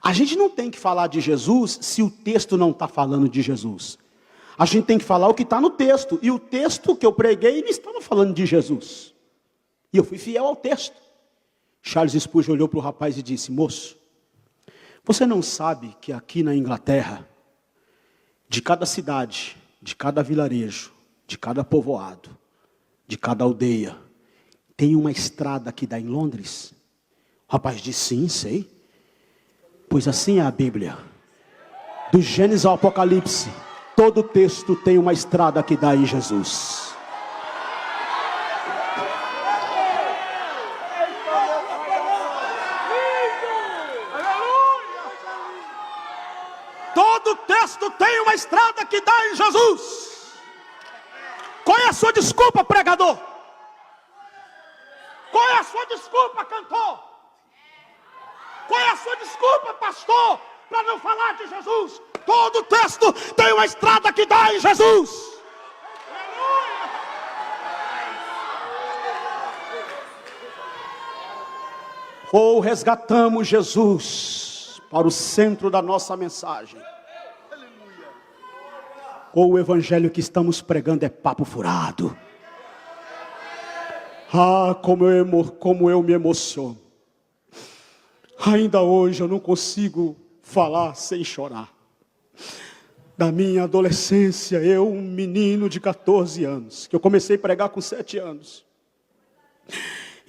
A gente não tem que falar de Jesus se o texto não está falando de Jesus. A gente tem que falar o que está no texto. E o texto que eu preguei não estava falando de Jesus. E eu fui fiel ao texto. Charles Spurgeon olhou para o rapaz e disse: moço, você não sabe que aqui na Inglaterra, de cada cidade, de cada vilarejo, de cada povoado, de cada aldeia, tem uma estrada que dá em Londres? O rapaz disse: sim, sei. Pois assim é a Bíblia. Do Gênesis ao Apocalipse, todo texto tem uma estrada que dá em Jesus. Todo texto tem uma estrada que dá em Jesus. Qual é a sua desculpa, pregador? Qual é a sua desculpa, cantor? Qual é a sua desculpa, pastor, para não falar de Jesus? Todo texto tem uma estrada que dá em Jesus. Ou resgatamos Jesus para o centro da nossa mensagem, ou o evangelho que estamos pregando é papo furado. Como eu me emociono. Ainda hoje eu não consigo falar sem chorar. Da minha adolescência, eu, um menino de 14 anos, que eu comecei a pregar com 7 anos.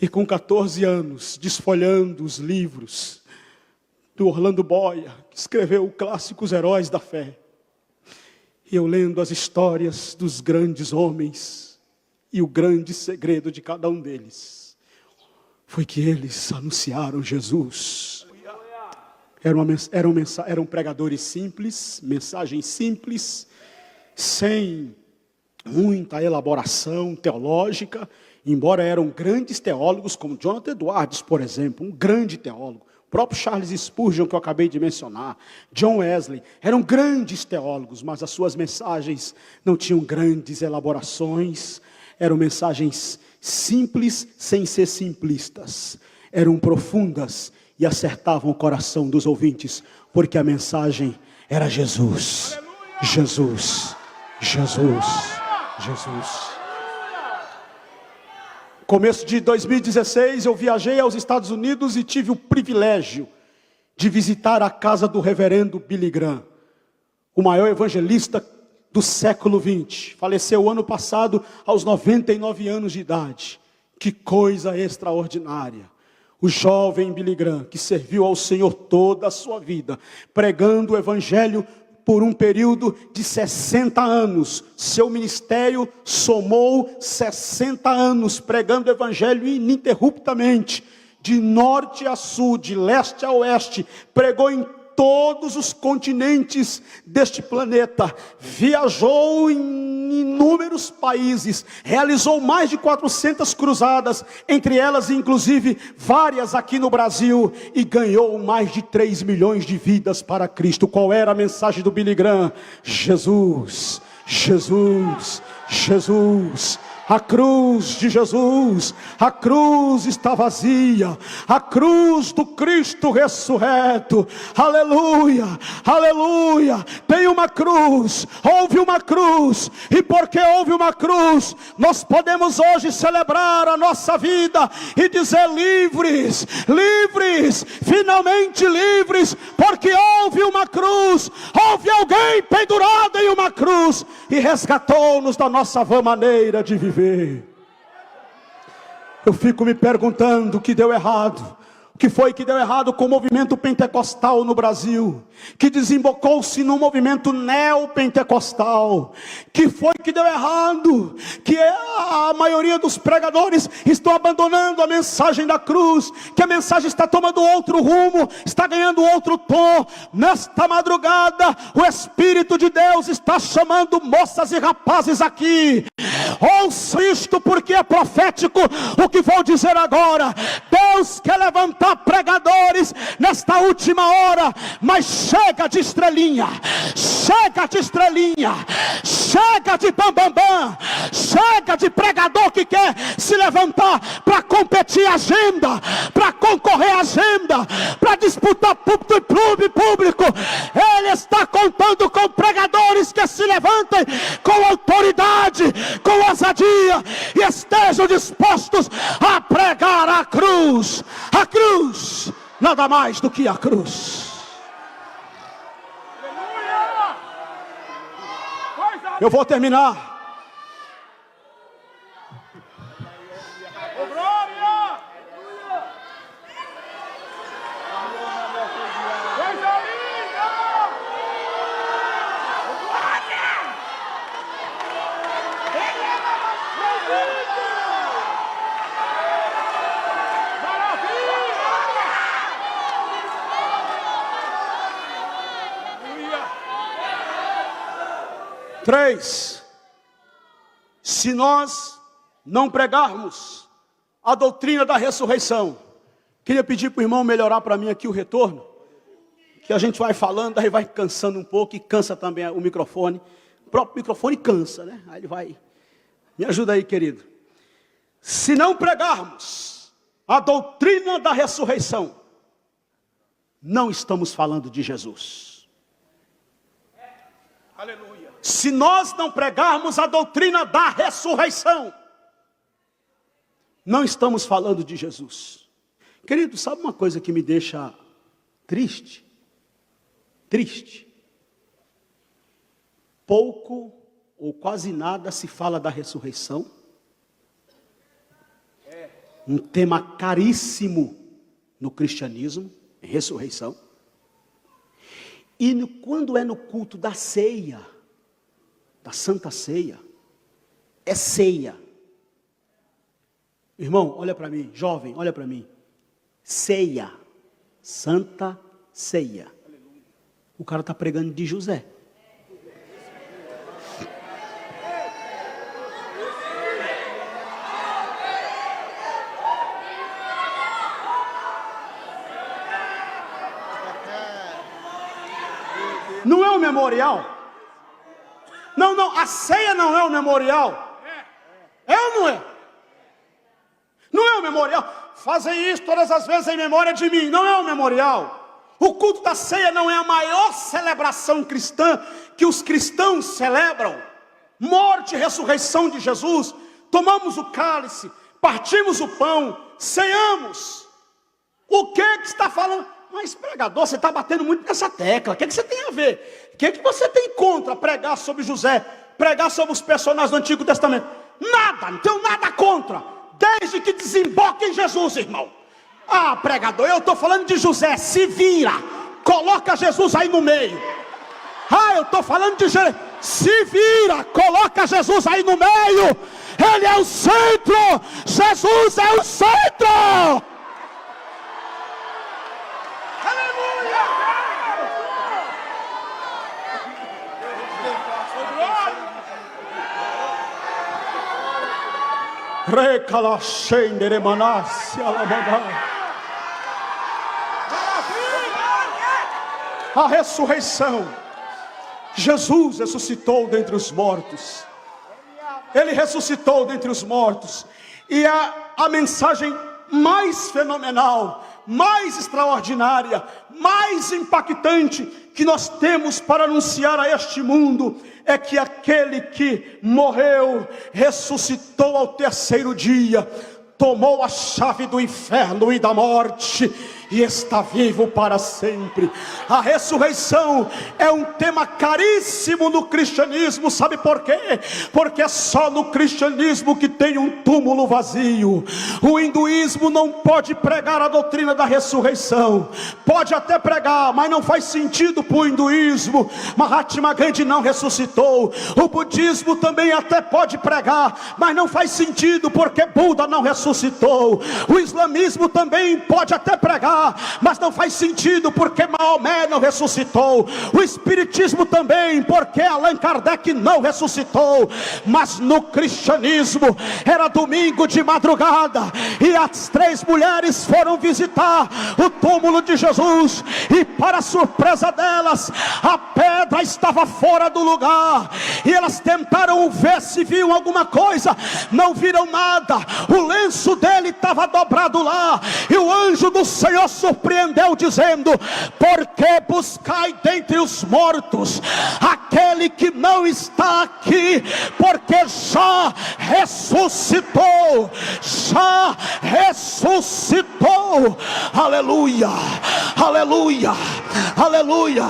E com 14 anos, desfolhando os livros do Orlando Boyer, que escreveu o clássico Os Heróis da Fé. E eu lendo as histórias dos grandes homens, e o grande segredo de cada um deles foi que eles anunciaram Jesus. Eram pregadores simples, mensagens simples, sem muita elaboração teológica, embora eram grandes teólogos, como Jonathan Edwards, por exemplo, um grande teólogo. O próprio Charles Spurgeon, que eu acabei de mencionar, John Wesley, eram grandes teólogos, mas as suas mensagens não tinham grandes elaborações, eram mensagens simples sem ser simplistas, eram profundas e acertavam o coração dos ouvintes, porque a mensagem era Jesus, Jesus, Jesus, Jesus. Começo de 2016 eu viajei aos Estados Unidos e tive o privilégio de visitar a casa do reverendo Billy Graham, o maior evangelista do século 20. Faleceu ano passado aos 99 anos de idade. Que coisa extraordinária. O jovem Billy Graham, que serviu ao Senhor toda a sua vida, pregando o evangelho por um período de 60 anos. Seu ministério somou 60 anos, pregando o evangelho ininterruptamente, de norte a sul, de leste a oeste, pregou em todos os continentes deste planeta, viajou em inúmeros países, realizou mais de 400 cruzadas, entre elas inclusive várias aqui no Brasil, e ganhou mais de 3 milhões de vidas para Cristo. Qual era a mensagem do Billy Graham? Jesus, Jesus, Jesus. A cruz de Jesus, a cruz está vazia, a cruz do Cristo ressurreto, aleluia, aleluia. Tem uma cruz, houve uma cruz, e porque houve uma cruz, nós podemos hoje celebrar a nossa vida e dizer livres, livres, finalmente livres, porque houve uma cruz, houve alguém pendurado em uma cruz e resgatou-nos da nossa vã maneira de viver. Eu fico me perguntando o que deu errado. O que foi que deu errado com o movimento pentecostal no Brasil, que desembocou-se num movimento neopentecostal? Que foi que deu errado? Que a maioria dos pregadores estão abandonando a mensagem da cruz, que a mensagem está tomando outro rumo, está ganhando outro tom. Nesta madrugada, o Espírito de Deus está chamando moças e rapazes aqui. Ouça isto, porque é profético o que vou dizer agora. Deus quer levantar pregadores nesta última hora, mas chega de estrelinha, chega de estrelinha, chega de bambambam, chega de pregador que quer se levantar para competir agenda, para concorrer agenda, para disputar público. Ele está contando com pregadores que se levantem com autoridade, com ousadia, e estejam dispostos a pregar a cruz, nada mais do que a cruz. Eu vou terminar. Três, se nós não pregarmos a doutrina da ressurreição, queria pedir para o irmão melhorar para mim aqui o retorno, que a gente vai falando, aí vai cansando um pouco, e cansa também o microfone, o próprio microfone cansa, né? Aí ele vai, me ajuda aí, querido. Se não pregarmos a doutrina da ressurreição, não estamos falando de Jesus. Aleluia. Se nós não pregarmos a doutrina da ressurreição, não estamos falando de Jesus. Querido, sabe uma coisa que me deixa triste? Triste. Pouco ou quase nada se fala da ressurreição. Um tema caríssimo no cristianismo, ressurreição. E quando é no culto da ceia, da Santa Ceia, é ceia. Irmão, olha para mim, jovem, olha para mim. Ceia, Santa Ceia. O cara está pregando de José. Não é um memorial? Não, a ceia não é um memorial. É ou não é? memorial. Fazem isso todas as vezes em memória de mim. Não é um memorial. O culto da ceia não é a maior celebração cristã que os cristãos celebram. Morte e ressurreição de Jesus. Tomamos o cálice, partimos o pão, ceamos. O que está falando? Mas pregador, você está batendo muito nessa tecla. O que você tem a ver? O que você tem contra pregar sobre José? Pregar sobre os personagens do Antigo Testamento? Nada, não tenho nada contra. Desde que desemboque em Jesus, irmão. Ah, pregador, eu estou falando de José. Se vira, coloca Jesus aí no meio. Ah, eu estou falando de Jesus. Se vira, coloca Jesus aí no meio. Ele é o centro. Jesus é o centro. Aleluia. Recalaxende manassia alabada. A ressurreição. Jesus ressuscitou dentre os mortos. Ele ressuscitou dentre os mortos. E a mensagem mais fenomenal, mais extraordinária, mais impactante que nós temos para anunciar a este mundo é que aquele que morreu, ressuscitou ao terceiro dia, tomou a chave do inferno e da morte e está vivo para sempre. A ressurreição é um tema caríssimo no cristianismo. Sabe por quê? Porque é só no cristianismo que tem um túmulo vazio. O hinduísmo não pode pregar a doutrina da ressurreição. Pode até pregar, mas não faz sentido para o hinduísmo. Mahatma Gandhi não ressuscitou. O budismo também até pode pregar, mas não faz sentido porque Buda não ressuscitou. O islamismo também pode até pregar, mas não faz sentido porque Maomé não ressuscitou. O espiritismo também, porque Allan Kardec não ressuscitou. Mas no cristianismo era domingo de madrugada e as 3 mulheres foram visitar o túmulo de Jesus, e para surpresa delas, a pedra estava fora do lugar, e elas tentaram ver se viam alguma coisa, não viram nada. O lenço dele estava dobrado lá, e o anjo do Senhor surpreendeu dizendo: por que buscai dentre os mortos aquele que não está aqui? Porque já ressuscitou, já ressuscitou. Aleluia, aleluia, aleluia,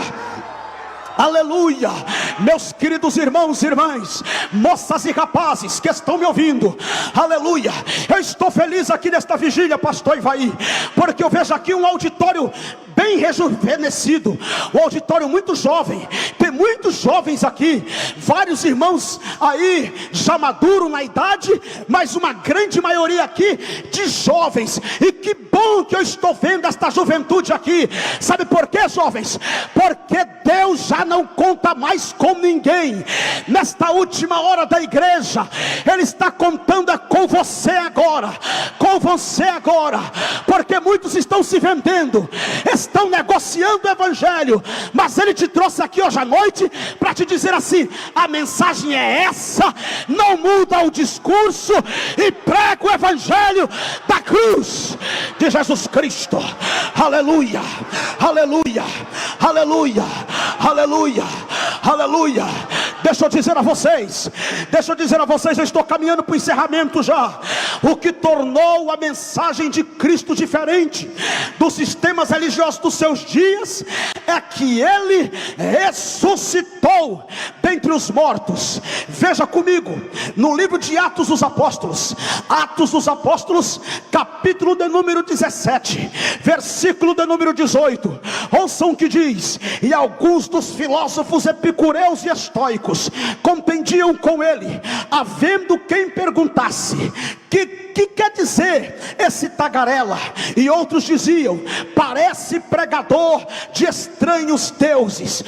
aleluia. Meus queridos irmãos e irmãs, moças e rapazes que estão me ouvindo, aleluia. Eu estou feliz aqui nesta vigília, pastor Ivaí, porque eu vejo aqui um auditório bem rejuvenescido, um auditório muito jovem. Tem muitos jovens aqui, vários irmãos aí já maduros na idade, mas uma grande maioria aqui de jovens. E que bom que eu estou vendo esta juventude aqui. Sabe por quê, jovens? Porque Deus já não conta mais com ninguém. Nesta última hora da igreja, Ele está contando com você agora, com você agora, porque muitos estão se vendendo, estão negociando o evangelho, mas Ele te trouxe aqui hoje à noite para te dizer assim: a mensagem é essa, não muda o discurso, e prega o evangelho da cruz de Jesus Cristo. Aleluia, aleluia, aleluia, aleluia, aleluia. Deixa eu dizer a vocês, eu estou caminhando para o encerramento já. O que tornou a mensagem de Cristo diferente dos sistemas religiosos dos seus dias é que Ele ressuscitou dentre os mortos. Veja comigo no livro de Atos dos Apóstolos, capítulo de número 17, versículo de número 18. Ouçam o que diz: e alguns dos filósofos epicureus e estoicos contendiam com ele, havendo quem perguntasse: que quer dizer esse tagarela? E outros diziam: parece pregador de estranhos deuses.